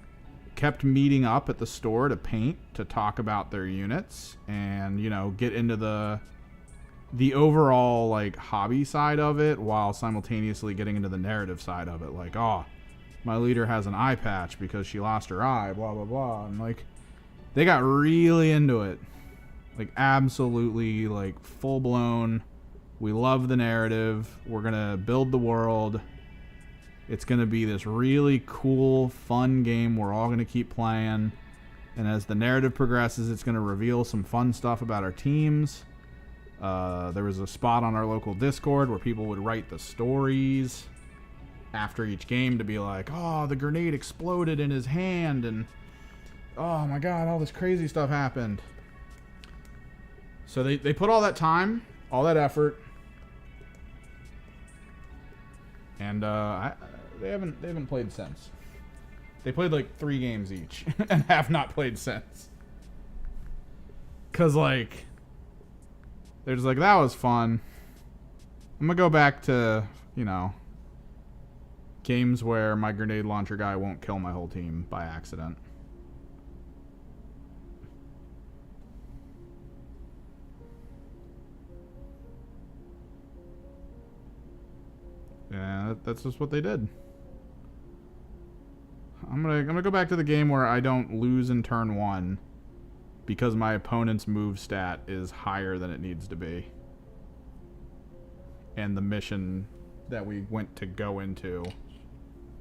kept meeting up at the store to paint, to talk about their units, and, you know, get into the overall, like, hobby side of it while simultaneously getting into the narrative side of it. Like, oh, my leader has an eye patch because she lost her eye, blah, blah, blah. And, like, they got really into it. Like, absolutely, like, full-blown, we love the narrative, we're gonna build the world. It's going to be this really cool, fun game we're all going to keep playing. And as the narrative progresses, it's going to reveal some fun stuff about our teams. There was a spot on our local Discord where people would write the stories after each game to be like, oh, the grenade exploded in his hand, and oh my god, all this crazy stuff happened. So they put all that time, all that effort, and they haven't played since. They played like 3 games each and have not played since. Cause like they're just like, that was fun. I'm gonna go back to, you know, games where my grenade launcher guy won't kill my whole team by accident. Yeah, that's just what they did. I'm gonna go back to the game where I don't lose in turn 1 because my opponent's move stat is higher than it needs to be. And the mission that we went to go into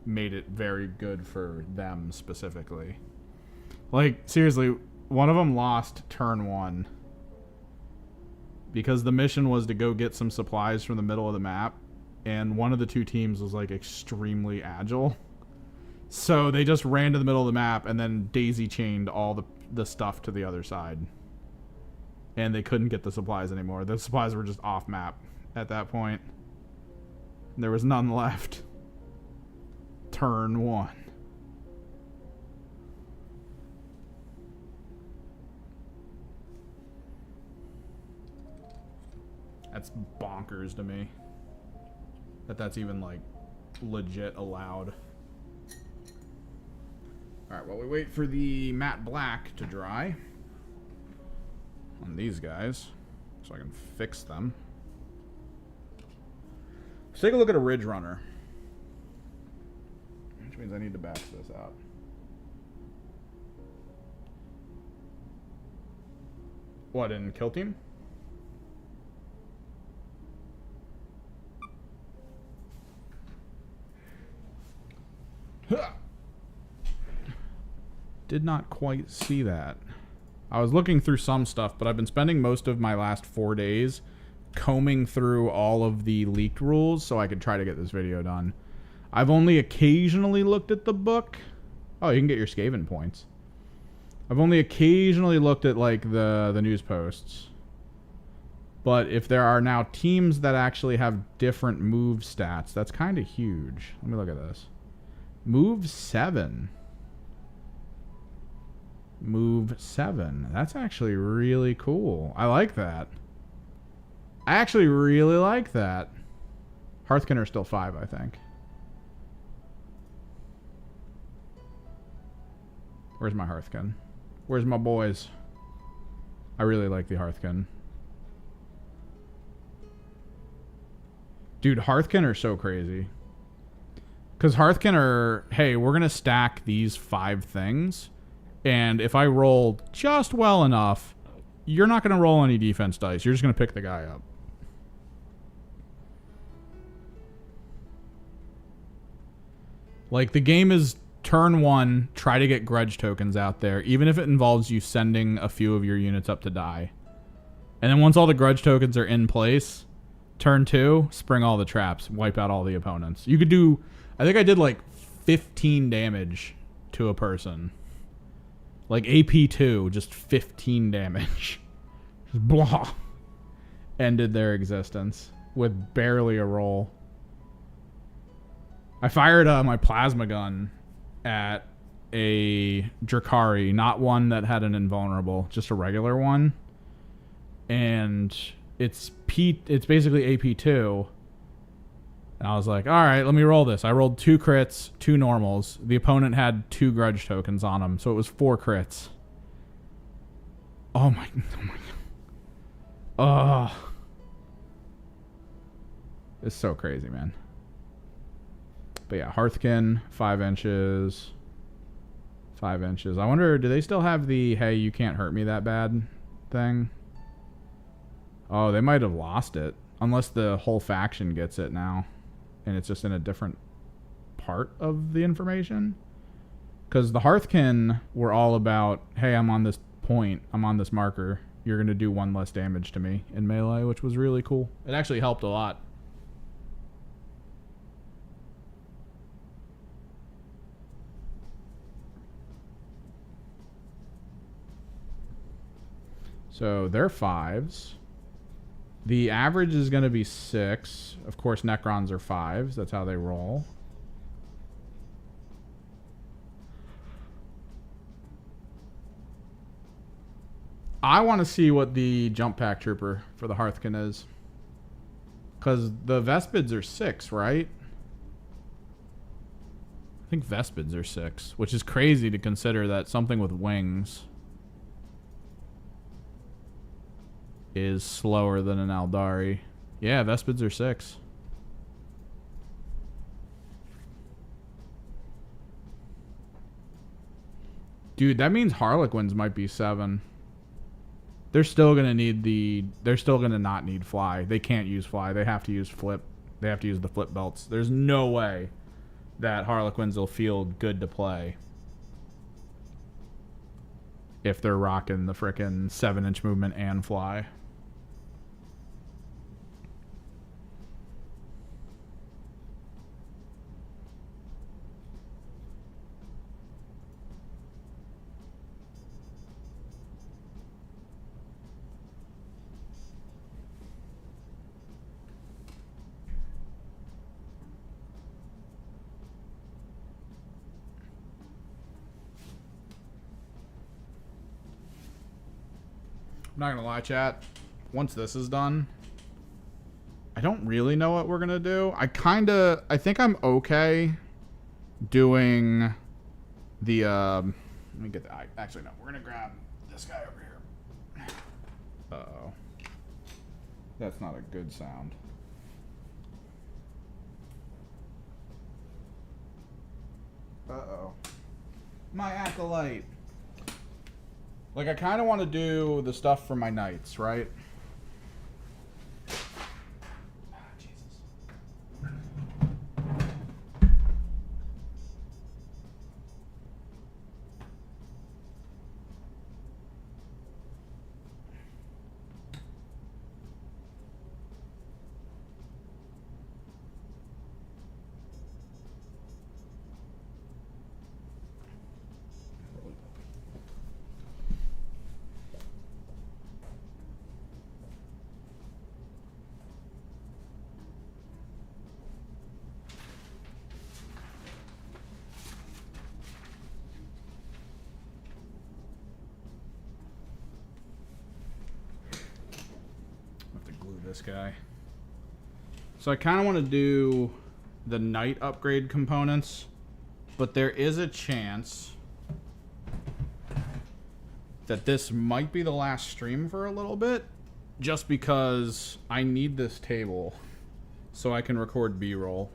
made it very good for them specifically. Like, seriously, one of them lost turn 1 because the mission was to go get some supplies from the middle of the map, and one of the two teams was like extremely agile. So they just ran to the middle of the map and then daisy chained all the stuff to the other side. And they couldn't get the supplies anymore. The supplies were just off map at that point. There was none left. Turn 1. That's bonkers to me. That's even like legit allowed. Alright, while we wait for the matte black to dry on these guys, so I can fix them. Let's take a look at a Ridge Runner. Which means I need to batch this out. What, in Kill Team? Huh. Did not quite see that. I was looking through some stuff, but I've been spending most of my last 4 days combing through all of the leaked rules so I could try to get this video done. I've only occasionally looked at the book. Oh, you can get your Skaven points. I've only occasionally looked at like the news posts. But if there are now teams that actually have different move stats, that's kind of huge. Let me look at this. Move 7. Move 7. That's actually really cool. I like that. I actually really like that. Hearthkin are still 5, I think. Where's my Hearthkin? Where's my boys? I really like the Hearthkin. Dude, Hearthkin are so crazy. Because Hearthkin are, hey, we're going to stack these 5 things. And if I roll just well enough, you're not going to roll any defense dice. You're just going to pick the guy up. Like, the game is turn 1, try to get grudge tokens out there, even if it involves you sending a few of your units up to die. And then once all the grudge tokens are in place, turn 2, spring all the traps, wipe out all the opponents. You could do, I think I did like 15 damage to a person. Like AP2, just 15 damage. Just blah. Ended their existence with barely a roll. I fired my plasma gun at a Drakari, not one that had an invulnerable, just a regular one. And it's basically AP2. And I was like, all right, let me roll this. I rolled 2 crits, 2 normals. The opponent had 2 grudge tokens on him, so it was 4 crits. Oh my god. It's so crazy, man. But yeah, Hearthkin, 5 inches. 5 inches. I wonder, do they still have the, hey, you can't hurt me that bad thing? Oh, they might have lost it. Unless the whole faction gets it now. And it's just in a different part of the information. Because the Hearthkin were all about, hey, I'm on this point. I'm on this marker. You're going to do 1 less damage to me in melee, which was really cool. It actually helped a lot. So they're 5s. The average is going to be 6. Of course, Necrons are 5s. That's how they roll. I want to see what the jump pack trooper for the Hearthkin is. Because the Vespids are 6, right? I think Vespids are 6, which is crazy to consider that something with wings is slower than an Aldari. Yeah, Vespids are 6. Dude, that means Harlequins might be 7. They're still gonna need they're still gonna not need fly. They can't use fly. They have to use flip. They have to use the flip belts. There's no way that Harlequins will feel good to play if they're rocking the frickin' 7-inch movement and fly. I'm not gonna lie, chat. Once this is done, I don't really know what we're gonna do. I think I'm okay doing the, let me get the, actually no, we're gonna grab this guy over here. Uh-oh. That's not a good sound. Uh-oh. My acolyte. Like, I kind of want to do the stuff for my knights, right? This guy. So I kind of want to do the knight upgrade components, but there is a chance that this might be the last stream for a little bit, just because I need this table so I can record B-roll.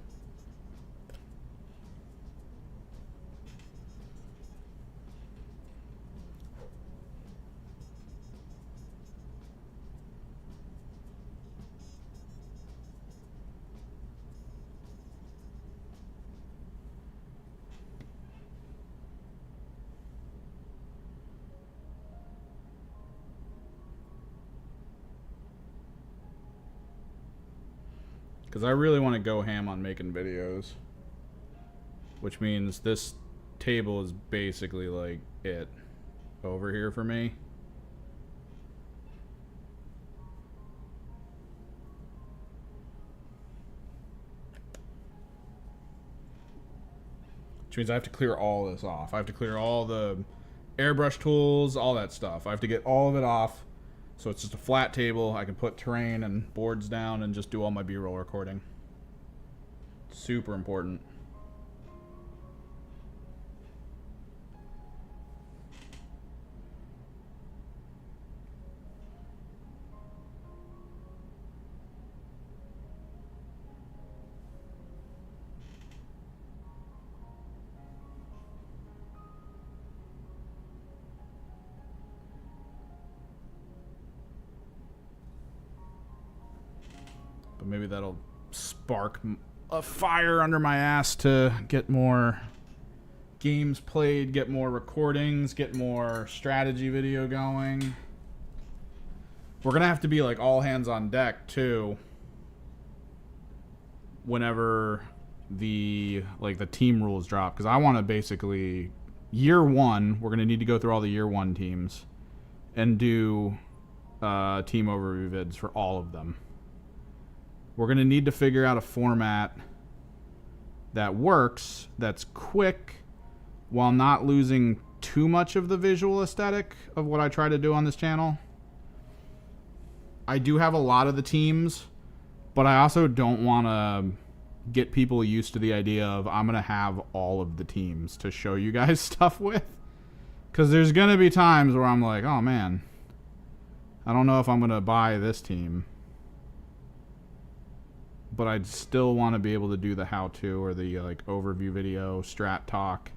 Because I really want to go ham on making videos. Which means this table is basically like it over here for me. Which means I have to clear all this off. I have to clear all the airbrush tools, all that stuff. I have to get all of it off. So it's just a flat table. I can put terrain and boards down and just do all my B-roll recording. Super important. But maybe that'll spark a fire under my ass to get more games played, get more recordings, get more strategy video going. We're gonna have to be like all hands on deck too whenever the team rules drop, because I want to basically year one, we're gonna need to go through all the year one teams and do team overview vids for all of them. We're going to need to figure out a format that works, that's quick, while not losing too much of the visual aesthetic of what I try to do on this channel. I do have a lot of the teams, but I also don't want to get people used to the idea of I'm going to have all of the teams to show you guys stuff with. Because there's going to be times where I'm like, oh man, I don't know if I'm going to buy this team. But I'd still want to be able to do the how-to or the overview video, strat talk.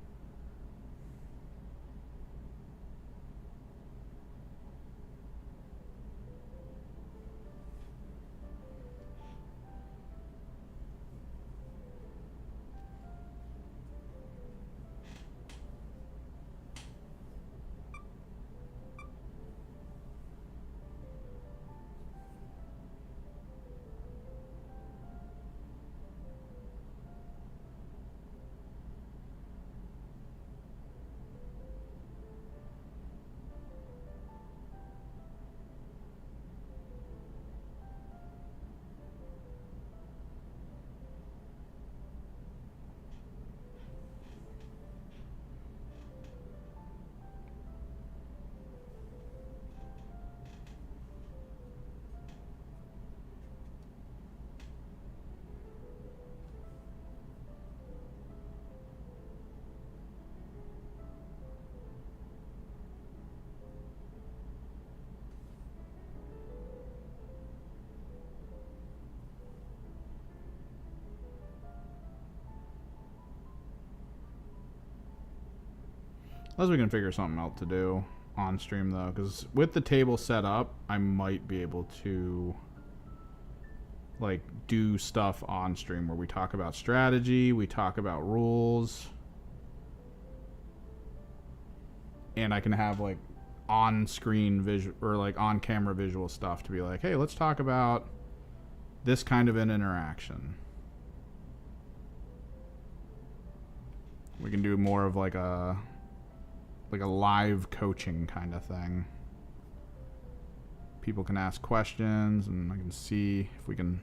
Unless we can figure something out to do on stream, though. Because with the table set up, I might be able to, like, do stuff on stream where we talk about strategy, we talk about rules. And I can have, like, on-screen visual, or, like, on-camera visual stuff to be like, hey, let's talk about this kind of an interaction. We can do more of, like a live coaching kind of thing. People can ask questions, and I can see if we can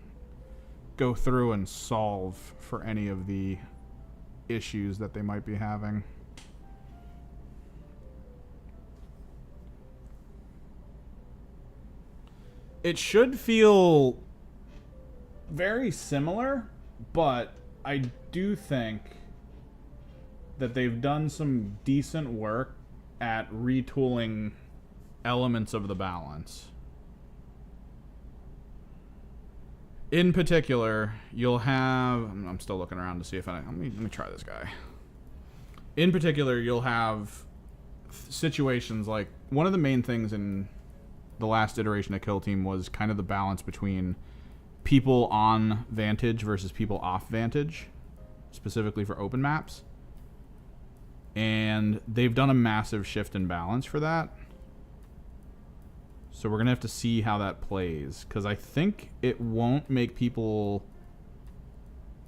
go through and solve for any of the issues that they might be having. It should feel very similar, but I do think that they've done some decent work at retooling elements of the balance. In particular, you'll have... I'm still looking around to see if let me try this guy. In particular, you'll have situations like... One of the main things in the last iteration of Kill Team was kind of the balance between people on Vantage versus people off Vantage, specifically for open maps. And they've done a massive shift in balance for that. So we're going to have to see how that plays. Because I think it won't make people,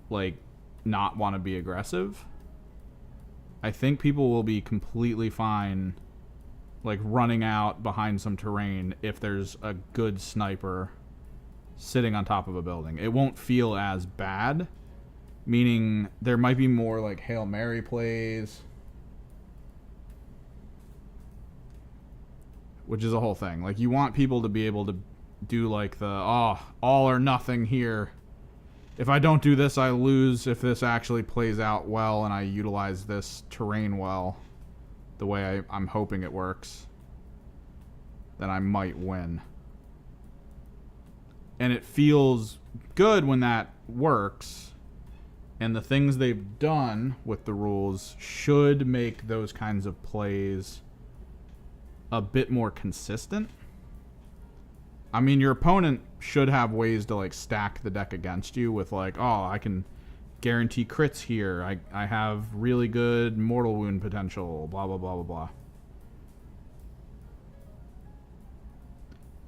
like, not want to be aggressive. I think people will be completely fine, like, running out behind some terrain if there's a good sniper sitting on top of a building. It won't feel as bad. Meaning there might be more, like, Hail Mary plays, which is a whole thing. Like, you want people to be able to do, like, the, all or nothing here. If I don't do this, I lose. If this actually plays out well and I utilize this terrain well, the way I'm hoping it works, then I might win. And it feels good when that works. And the things they've done with the rules should make those kinds of plays a bit more consistent. I mean, your opponent should have ways to, like, stack the deck against you with, like, oh, I can guarantee crits here. I have really good mortal wound potential, blah, blah, blah, blah, blah.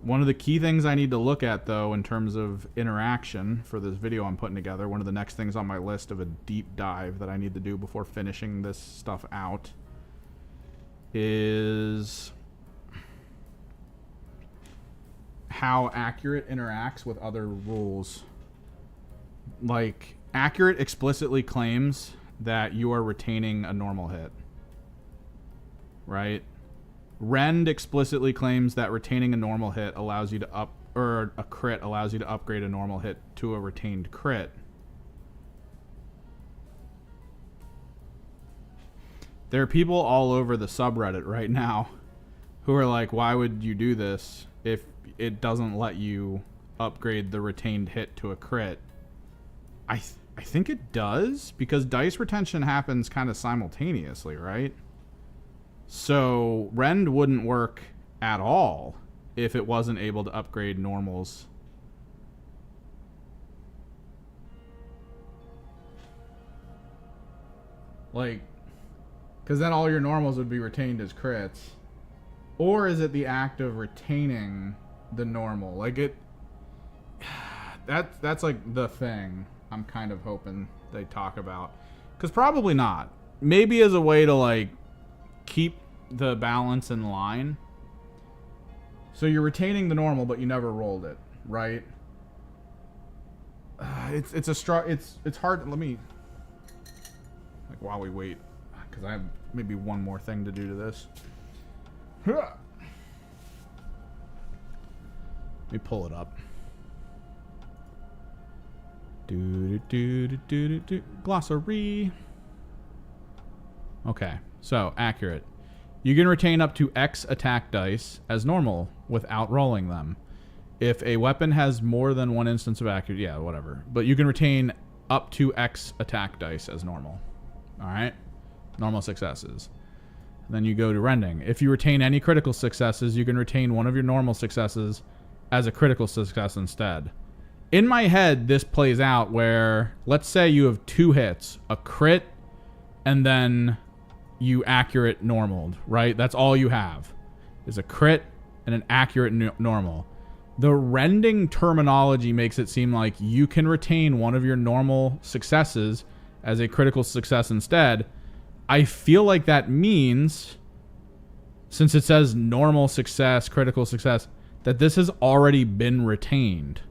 One of the key things I need to look at, though, in terms of interaction for this video I'm putting together, one of the next things on my list of a deep dive that I need to do before finishing this stuff out, is how Accurate interacts with other rules. Like, Accurate explicitly claims that you are retaining a normal hit, right? Rend explicitly claims that retaining a normal hit allows you to or a crit allows you to upgrade a normal hit to a retained crit. There are people all over the subreddit right now who are like, why would you do this if it doesn't let you upgrade the retained hit to a crit? I think it does, because dice retention happens kind of simultaneously, right? So Rend wouldn't work at all if it wasn't able to upgrade normals. Like, because then all your normals would be retained as crits. Or is it the act of retaining the normal? Like, it... That's like the thing I'm kind of hoping they talk about. Because probably not. Maybe as a way to, like, keep the balance in line. So you're retaining the normal, but you never rolled it, right? It's hard. Let me, like, while we wait, because I have maybe one more thing to do to this. Let me pull it up. Glossary. Okay, so Accurate. You can retain up to X attack dice as normal without rolling them. If a weapon has more than one instance of Accurate, yeah, whatever. But you can retain up to X attack dice as normal. Alright? Normal successes. then you go to rending. If you retain any critical successes, you can retain one of your normal successes as a critical success instead. In my head, this plays out where, let's say you have 2 hits, a crit, and then you accurate normaled, right? That's all you have, is a crit and an accurate normal. The rending terminology makes it seem like you can retain one of your normal successes as a critical success instead. I feel like that means, since it says normal success, critical success, that this has already been retained,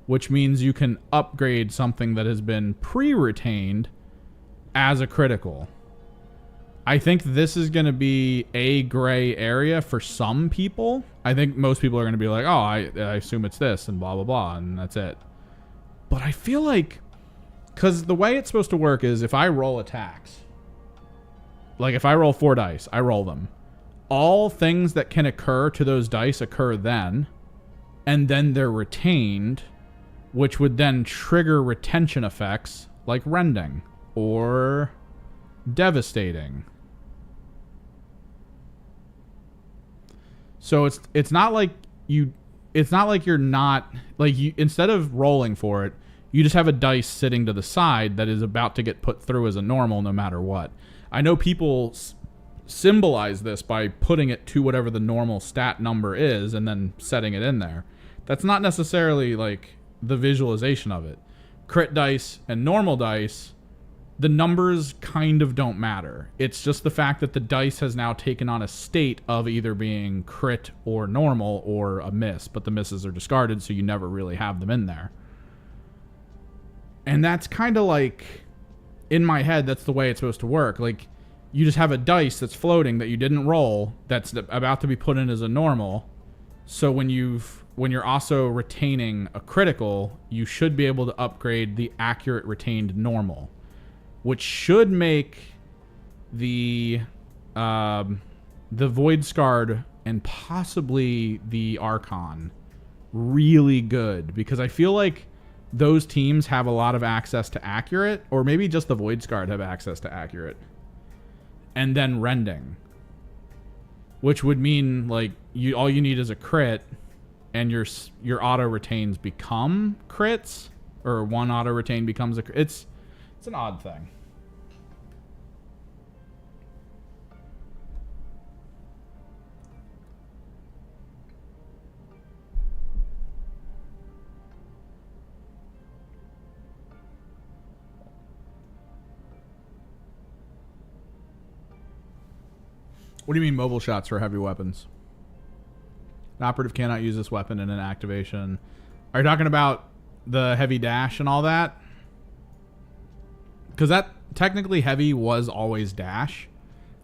which means you can upgrade something that has been pre-retained as a critical. I think this is going to be a gray area for some people. I think most people are going to be like, oh, I assume it's this and blah, blah, blah, and that's it. But I feel like, because the way it's supposed to work is if I roll attacks, like if I roll 4 dice, I roll them. All things that can occur to those dice occur then, and then they're retained, which would then trigger retention effects like rending or devastating. So it's not like you're not, like, you, instead of rolling for it, you just have a dice sitting to the side that is about to get put through as a normal no matter what. I know people symbolize this by putting it to whatever the normal stat number is and then setting it in there. That's not necessarily like the visualization of it. Crit dice and normal dice, the numbers kind of don't matter. It's just the fact that the dice has now taken on a state of either being crit or normal or a miss, but the misses are discarded, so you never really have them in there. And that's kind of like, in my head, that's the way it's supposed to work. Like, you just have a dice that's floating that you didn't roll that's about to be put in as a normal. So when you're also retaining a critical, you should be able to upgrade the accurate retained normal, which should make the Void Scarred and possibly the Archon really good, because I feel like those teams have a lot of access to accurate, or maybe just the Void Scarred have access to accurate, and then rending, which would mean like all you need is a crit, and your auto retains become crits, or one auto retain becomes a crit. It's an odd thing. What do you mean mobile shots for heavy weapons? An operative cannot use this weapon in an activation. Are you talking about the heavy dash and all that? Because that technically heavy was always dash.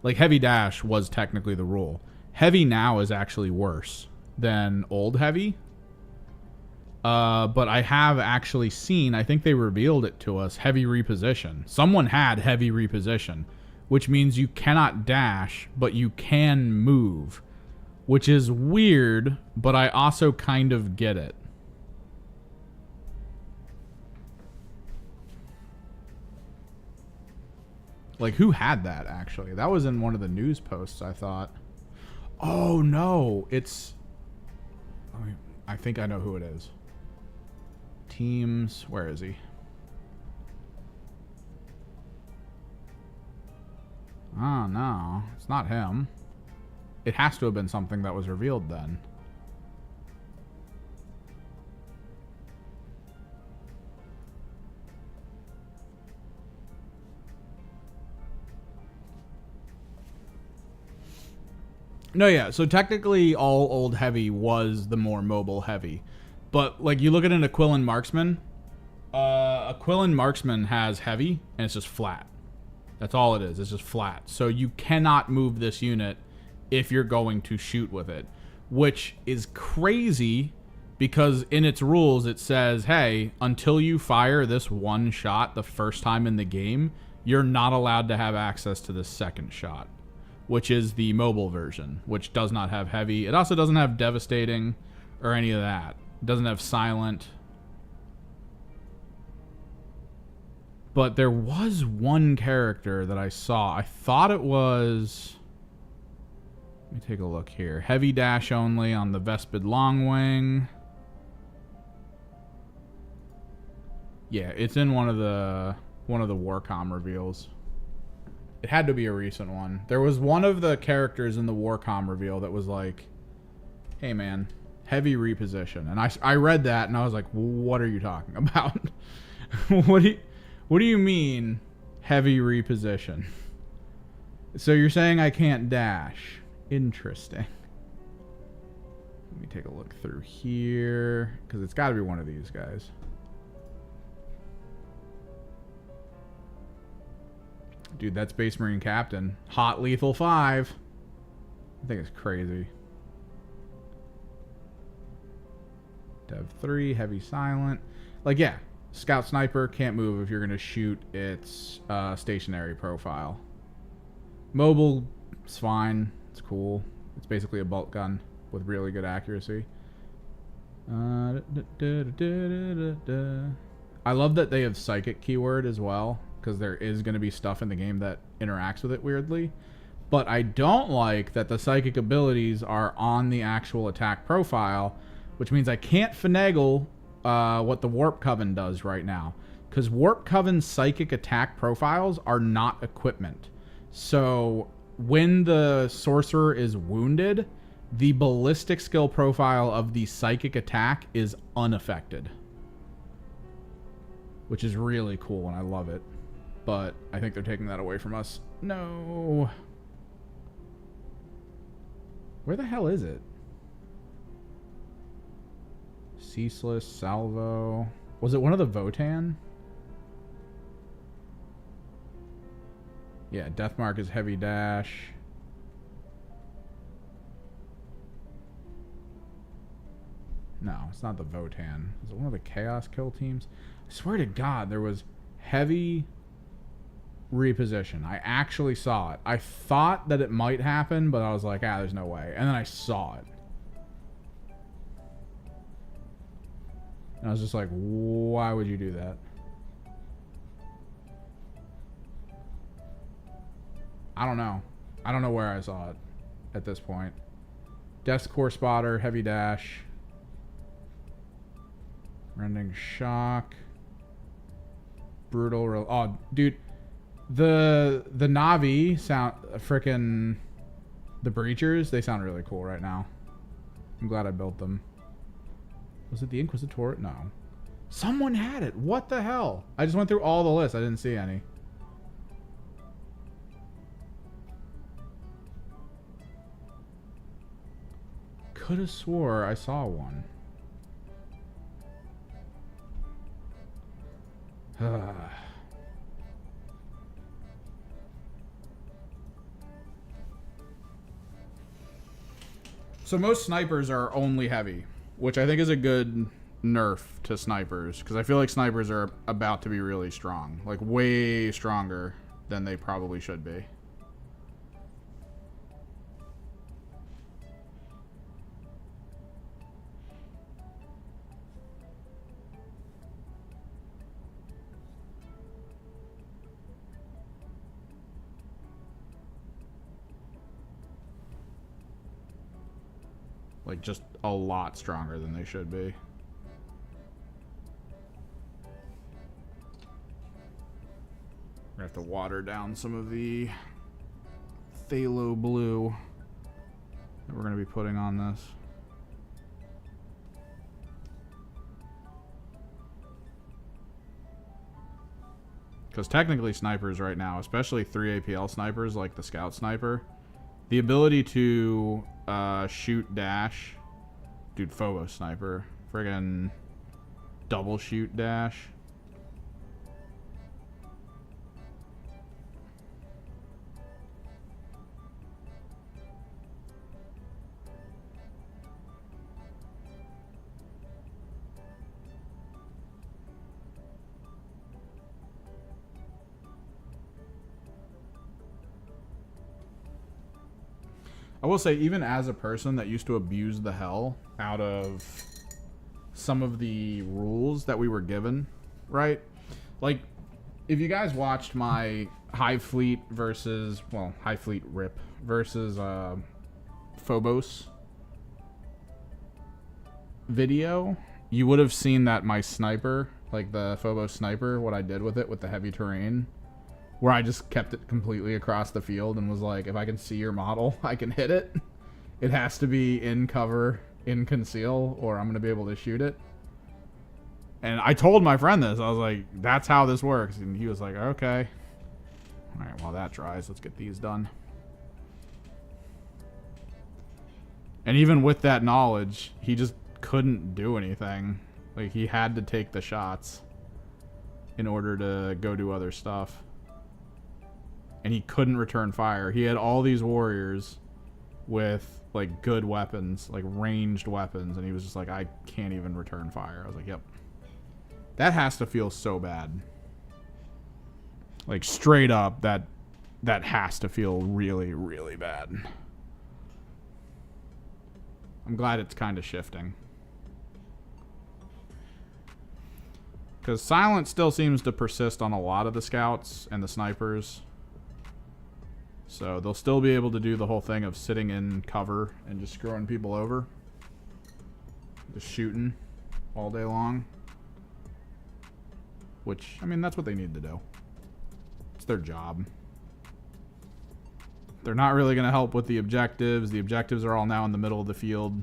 Like heavy dash was technically the rule. Heavy now is actually worse than old heavy. But I have actually seen, I think they revealed it to us, heavy reposition. Someone had heavy reposition, which means you cannot dash, but you can move, which is weird, but I also kind of get it. Like, who had that, actually? That was in one of the news posts, I thought. Oh, no. It's... I think I know who it is. Teams... Where is he? Oh, no. It's not him. It has to have been something that was revealed then. No, yeah. So technically all old heavy was the more mobile heavy. But, like, you look at an Aquilin Marksman. Aquilin Marksman has heavy, and it's just flat. That's all it is. It's just flat. So you cannot move this unit if you're going to shoot with it, which is crazy because in its rules it says, hey, until you fire this one shot the first time in the game, you're not allowed to have access to the second shot, which is the mobile version, which does not have heavy. It also doesn't have devastating or any of that. It doesn't have silent. But there was one character that I saw. I thought it was... me take a look here. Heavy dash only on the Vespid Longwing. Yeah, it's in one of the Warcom reveals. It had to be a recent one. There was one of the characters in the Warcom reveal that was like, hey man, heavy reposition. And I read that and I was like, what are you talking about? What do you mean heavy reposition? So you're saying I can't dash. Interesting. Let me take a look through here, because it's got to be one of these guys. Dude, that's Space Marine Captain. Hot Lethal 5. I think it's crazy. Dev 3, Heavy Silent. Like, yeah, Scout Sniper can't move if you're going to shoot its stationary profile. Mobile, it's fine. It's cool. It's basically a bolt gun with really good accuracy. I love that they have Psychic keyword as well, because there is going to be stuff in the game that interacts with it weirdly. But I don't like that the Psychic abilities are on the actual attack profile, which means I can't finagle what the Warp Coven does right now. Because Warp Coven's Psychic attack profiles are not equipment. So when the Sorcerer is wounded, the ballistic skill profile of the Psychic attack is unaffected. Which is really cool and I love it. But I think they're taking that away from us. No. Where the hell is it? Ceaseless, Salvo. Was it one of the Votan? Yeah, Deathmark is heavy dash. No, it's not the Votan. Is it one of the Chaos kill teams? I swear to God, there was heavy reposition. I actually saw it. I thought that it might happen, but I was like, there's no way. And then I saw it. And I was just like, why would you do that? I don't know. I don't know where I saw it at this point. Death's Core Spotter, heavy dash. Rending Shock. Brutal. Oh, dude. The Navi sound frickin' the Breachers, they sound really cool right now. I'm glad I built them. Was it the Inquisitor? No. Someone had it. What the hell? I just went through all the lists. I didn't see any. Could have swore I saw one. So most snipers are only heavy, which I think is a good nerf to snipers, because I feel like snipers are about to be really strong, like way stronger than they probably should be. Like, just a lot stronger than they should be. We're gonna have to water down some of the phthalo blue that we're gonna be putting on this. Because technically snipers right now, especially 3 APL snipers like the Scout Sniper, the ability to shoot dash, dude, Phobos Sniper, friggin' double shoot dash. I will say, even as a person that used to abuse the hell out of some of the rules that we were given, right? Like, if you guys watched my Hive Fleet versus, well, Hive Fleet Rip versus Phobos video, you would have seen that my sniper, like the Phobos sniper, what I did with it with the heavy terrain, where I just kept it completely across the field and was like, if I can see your model, I can hit it. It has to be in cover, in conceal, or I'm going to be able to shoot it. And I told my friend this. I was like, that's how this works. And he was like, okay. All right, while that dries, let's get these done. And even with that knowledge, he just couldn't do anything. Like, he had to take the shots in order to go do other stuff. And he couldn't return fire. He had all these warriors with, like, good weapons, like ranged weapons, and he was just like, I can't even return fire. I was like, yep. That has to feel so bad. Like, straight up, that has to feel really, really bad. I'm glad it's kind of shifting. Because silence still seems to persist on a lot of the scouts and the snipers. So they'll still be able to do the whole thing of sitting in cover and just screwing people over. Just shooting all day long. Which, I mean, that's what they need to do. It's their job. They're not really going to help with the objectives. The objectives are all now in the middle of the field.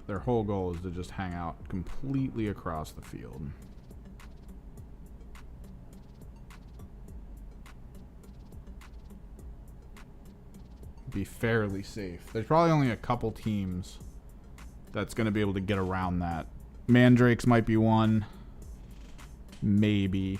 Their whole goal is to just hang out completely across the field. Be fairly safe. There's probably only a couple teams that's going to be able to get around that. Mandrakes might be one. Maybe.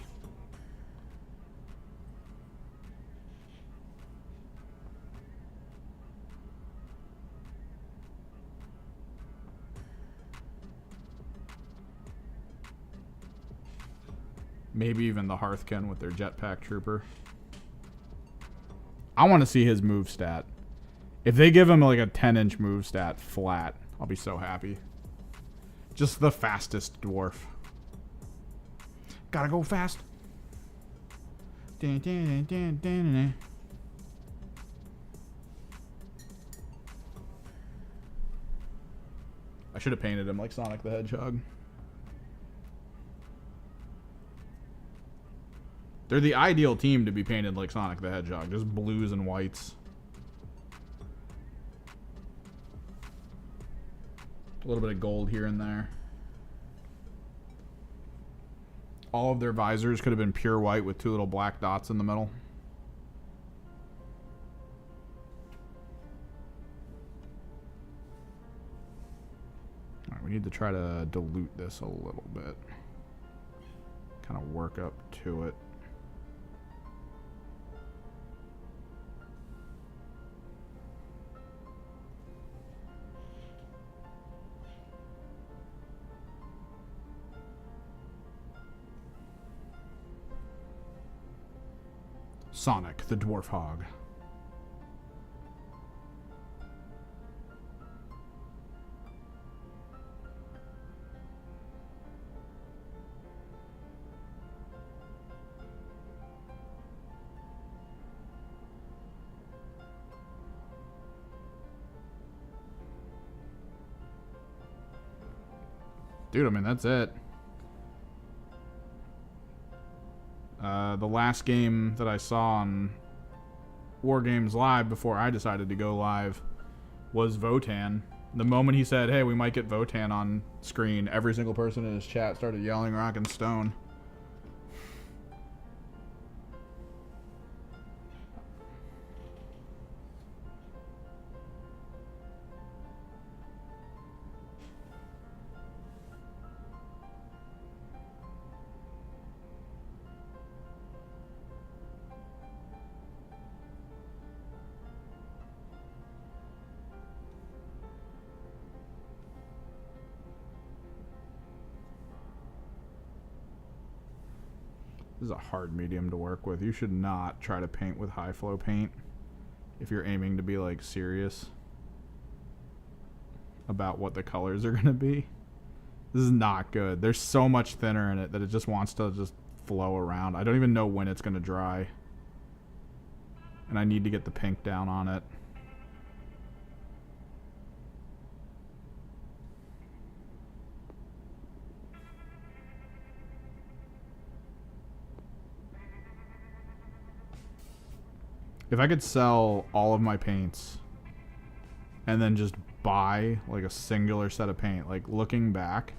Maybe even the Hearthkin with their jetpack trooper. I want to see his move stat. If they give him like a 10-inch move stat flat, I'll be so happy. Just the fastest dwarf. Gotta go fast. I should have painted him like Sonic the Hedgehog. They're the ideal team to be painted like Sonic the Hedgehog. Just blues and whites. A little bit of gold here and there. All of their visors could have been pure white with 2 little black dots in the middle. Alright, we need to try to dilute this a little bit. Kind of work up to it. Sonic the Dwarf Hog. Dude, I mean, that's it. The last game that I saw on War Games Live before I decided to go live was Votan. The moment he said, hey, we might get Votan on screen, every single person in his chat started yelling Rock and Stone. This is a hard medium to work with. You should not try to paint with high flow paint if you're aiming to be like serious about what the colors are going to be. This is not good. There's so much thinner in it that it just wants to just flow around. I don't even know when it's going to dry. And I need to get the pink down on it. If I could sell all of my paints and then just buy like a singular set of paint, like looking back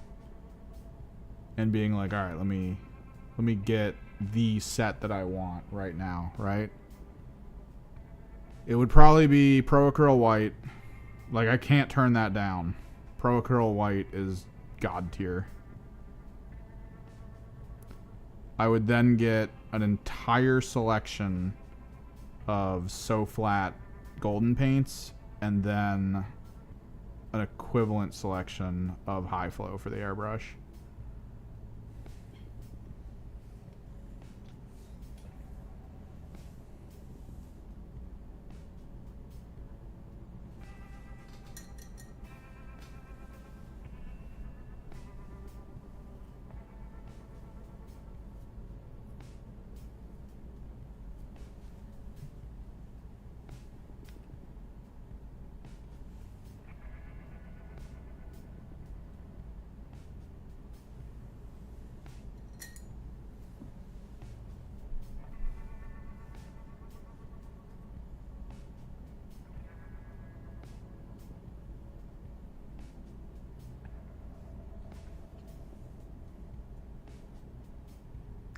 and being like, all right, let me get the set that I want right now, right? It would probably be Pro Acryl White. Like, I can't turn that down. Pro Acryl White is god tier. I would then get an entire selection of So Flat golden paints and then an equivalent selection of high flow for the airbrush.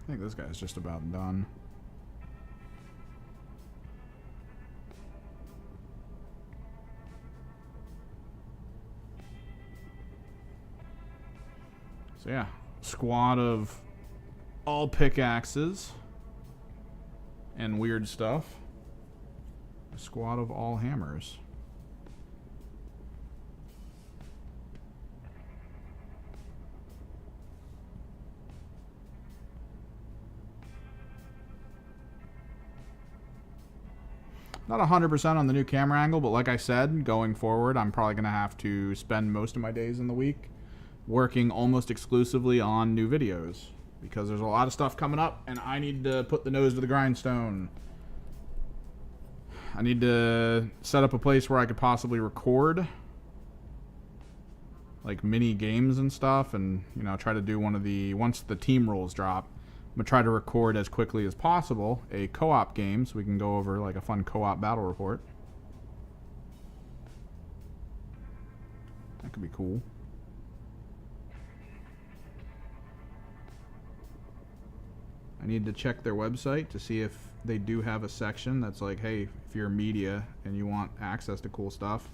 I think this guy's just about done. So yeah, squad of all pickaxes and weird stuff. A squad of all hammers. Not 100% on the new camera angle, but like I said, going forward, I'm probably going to have to spend most of my days in the week working almost exclusively on new videos because there's a lot of stuff coming up and I need to put the nose to the grindstone. I need to set up a place where I could possibly record like mini games and stuff and, you know, try to do one of the, once the team rules drop, I'm going to try to record as quickly as possible a co-op game so we can go over like a fun co-op battle report. That could be cool. I need to check their website to see if they do have a section that's like, hey, if you're media and you want access to cool stuff,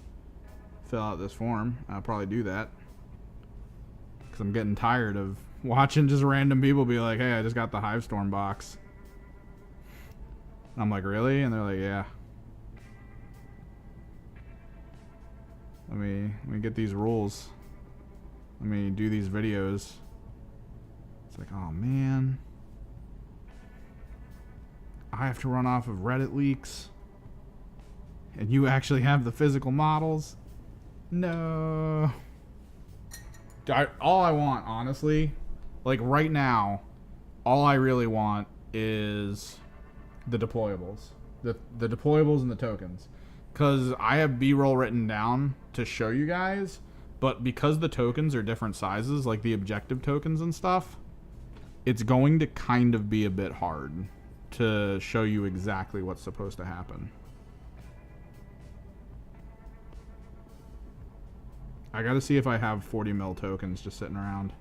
fill out this form. I'll probably do that. Because I'm getting tired of watching just random people be like, hey, I just got the Hivestorm box. And I'm like, really? And they're like, yeah. Let me get these rules. Let me do these videos. It's like, oh man. I have to run off of Reddit leaks. And you actually have the physical models? No. All I want, honestly, like right now, all I really want is the deployables. The deployables and the tokens. Because I have B-roll written down to show you guys, but because the tokens are different sizes, like the objective tokens and stuff, it's going to kind of be a bit hard to show you exactly what's supposed to happen. I gotta see if I have 40 mil tokens just sitting around.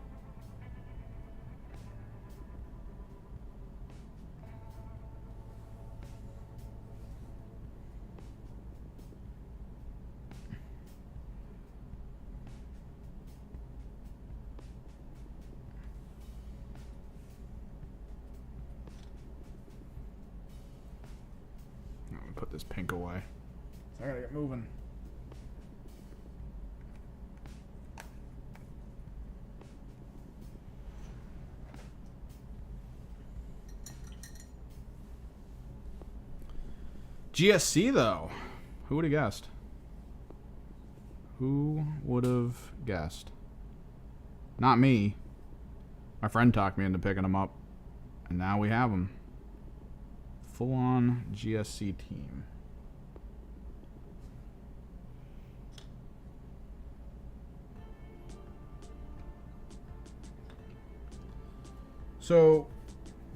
I'm gonna put this pink away. I gotta get moving. GSC, though. Who would have guessed? Who would have guessed? Not me. My friend talked me into picking them up. And now we have them. Full-on GSC team. So,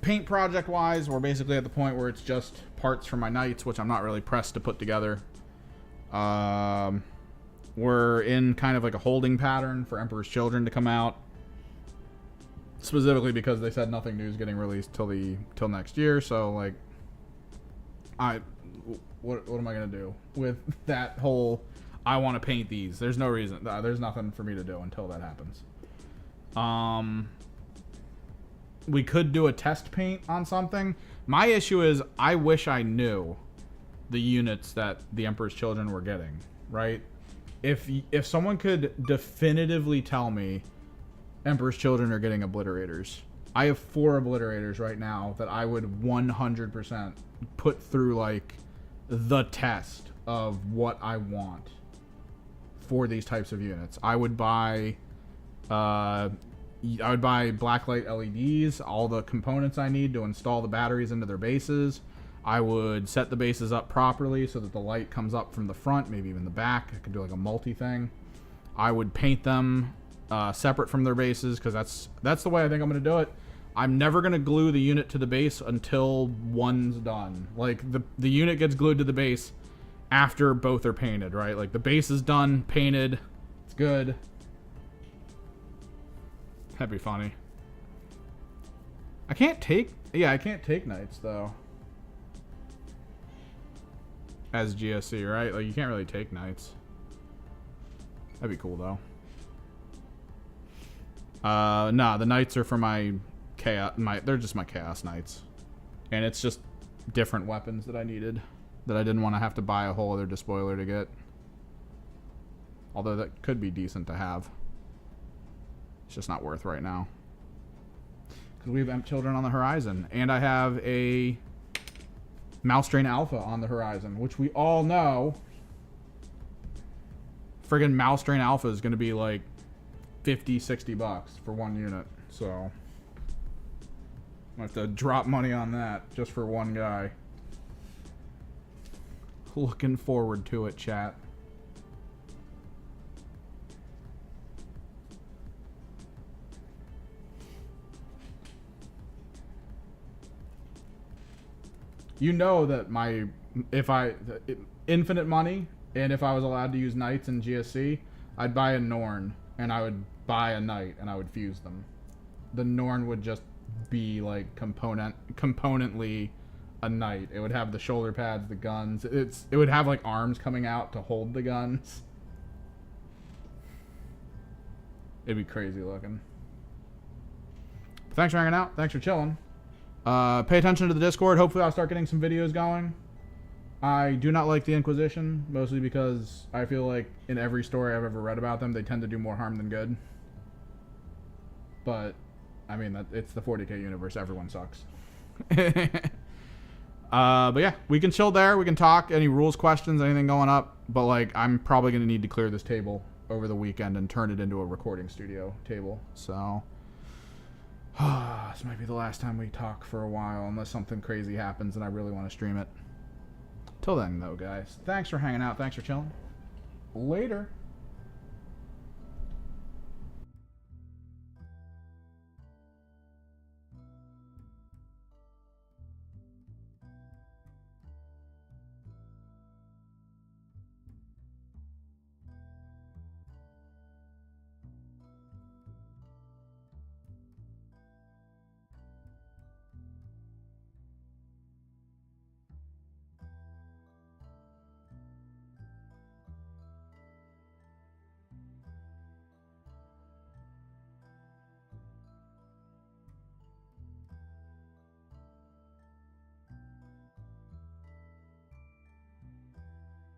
paint project-wise, we're basically at the point where it's just parts for my knights, which I'm not really pressed to put together. We're in kind of like a holding pattern for Emperor's Children to come out. Specifically because they said nothing new is getting released till next year. So, like, what am I gonna do with that whole? I want to paint these. There's no reason. There's nothing for me to do until that happens. We could do a test paint on something. My issue is I wish I knew the units that the Emperor's Children were getting, right? If someone could definitively tell me Emperor's Children are getting obliterators. I have 4 obliterators right now that I would 100% put through like the test of what I want for these types of units. I would buy blacklight LEDs, all the components I need to install the batteries into their bases. I would set the bases up properly so that the light comes up from the front, maybe even the back. I could do like a multi thing. I would paint them separate from their bases because that's the way I think I'm going to do it. I'm never going to glue the unit to the base until one's done. Like the unit gets glued to the base after both are painted, right? Like the base is done, painted, it's good. That'd be funny. I can't take knights though. As GSC, right? Like you can't really take knights. That'd be cool though. Nah, the knights are for my chaos. They're just my chaos knights, and it's just different weapons that I needed that I didn't want to have to buy a whole other despoiler to get. Although that could be decent to have. It's just not worth right now because we have Emp Children on the horizon, and I have a Mouse Drain Alpha on the horizon, which we all know. Friggin' Mouse Drain Alpha is going to be like $50-$60 for one unit, so I have to drop money on that just for one guy. Looking forward to it, chat. You know that infinite money, and if I was allowed to use knights in GSC, I'd buy a Norn, and I would buy a knight, and I would fuse them. The Norn would just be like componently a knight. It would have the shoulder pads, the guns. It would have like arms coming out to hold the guns. It'd be crazy looking. Thanks for hanging out. Thanks for chilling. Pay attention to the Discord. Hopefully I'll start getting some videos going. I do not like the Inquisition, mostly because I feel like in every story I've ever read about them, they tend to do more harm than good. But, I mean, it's the 40k universe. Everyone sucks. But yeah, we can chill there. We can talk. Any rules questions, anything going up. But, like, I'm probably going to need to clear this table over the weekend and turn it into a recording studio table. So, this might be the last time we talk for a while, unless something crazy happens and I really want to stream it. Till then, though, guys, thanks for hanging out. Thanks for chilling. Later.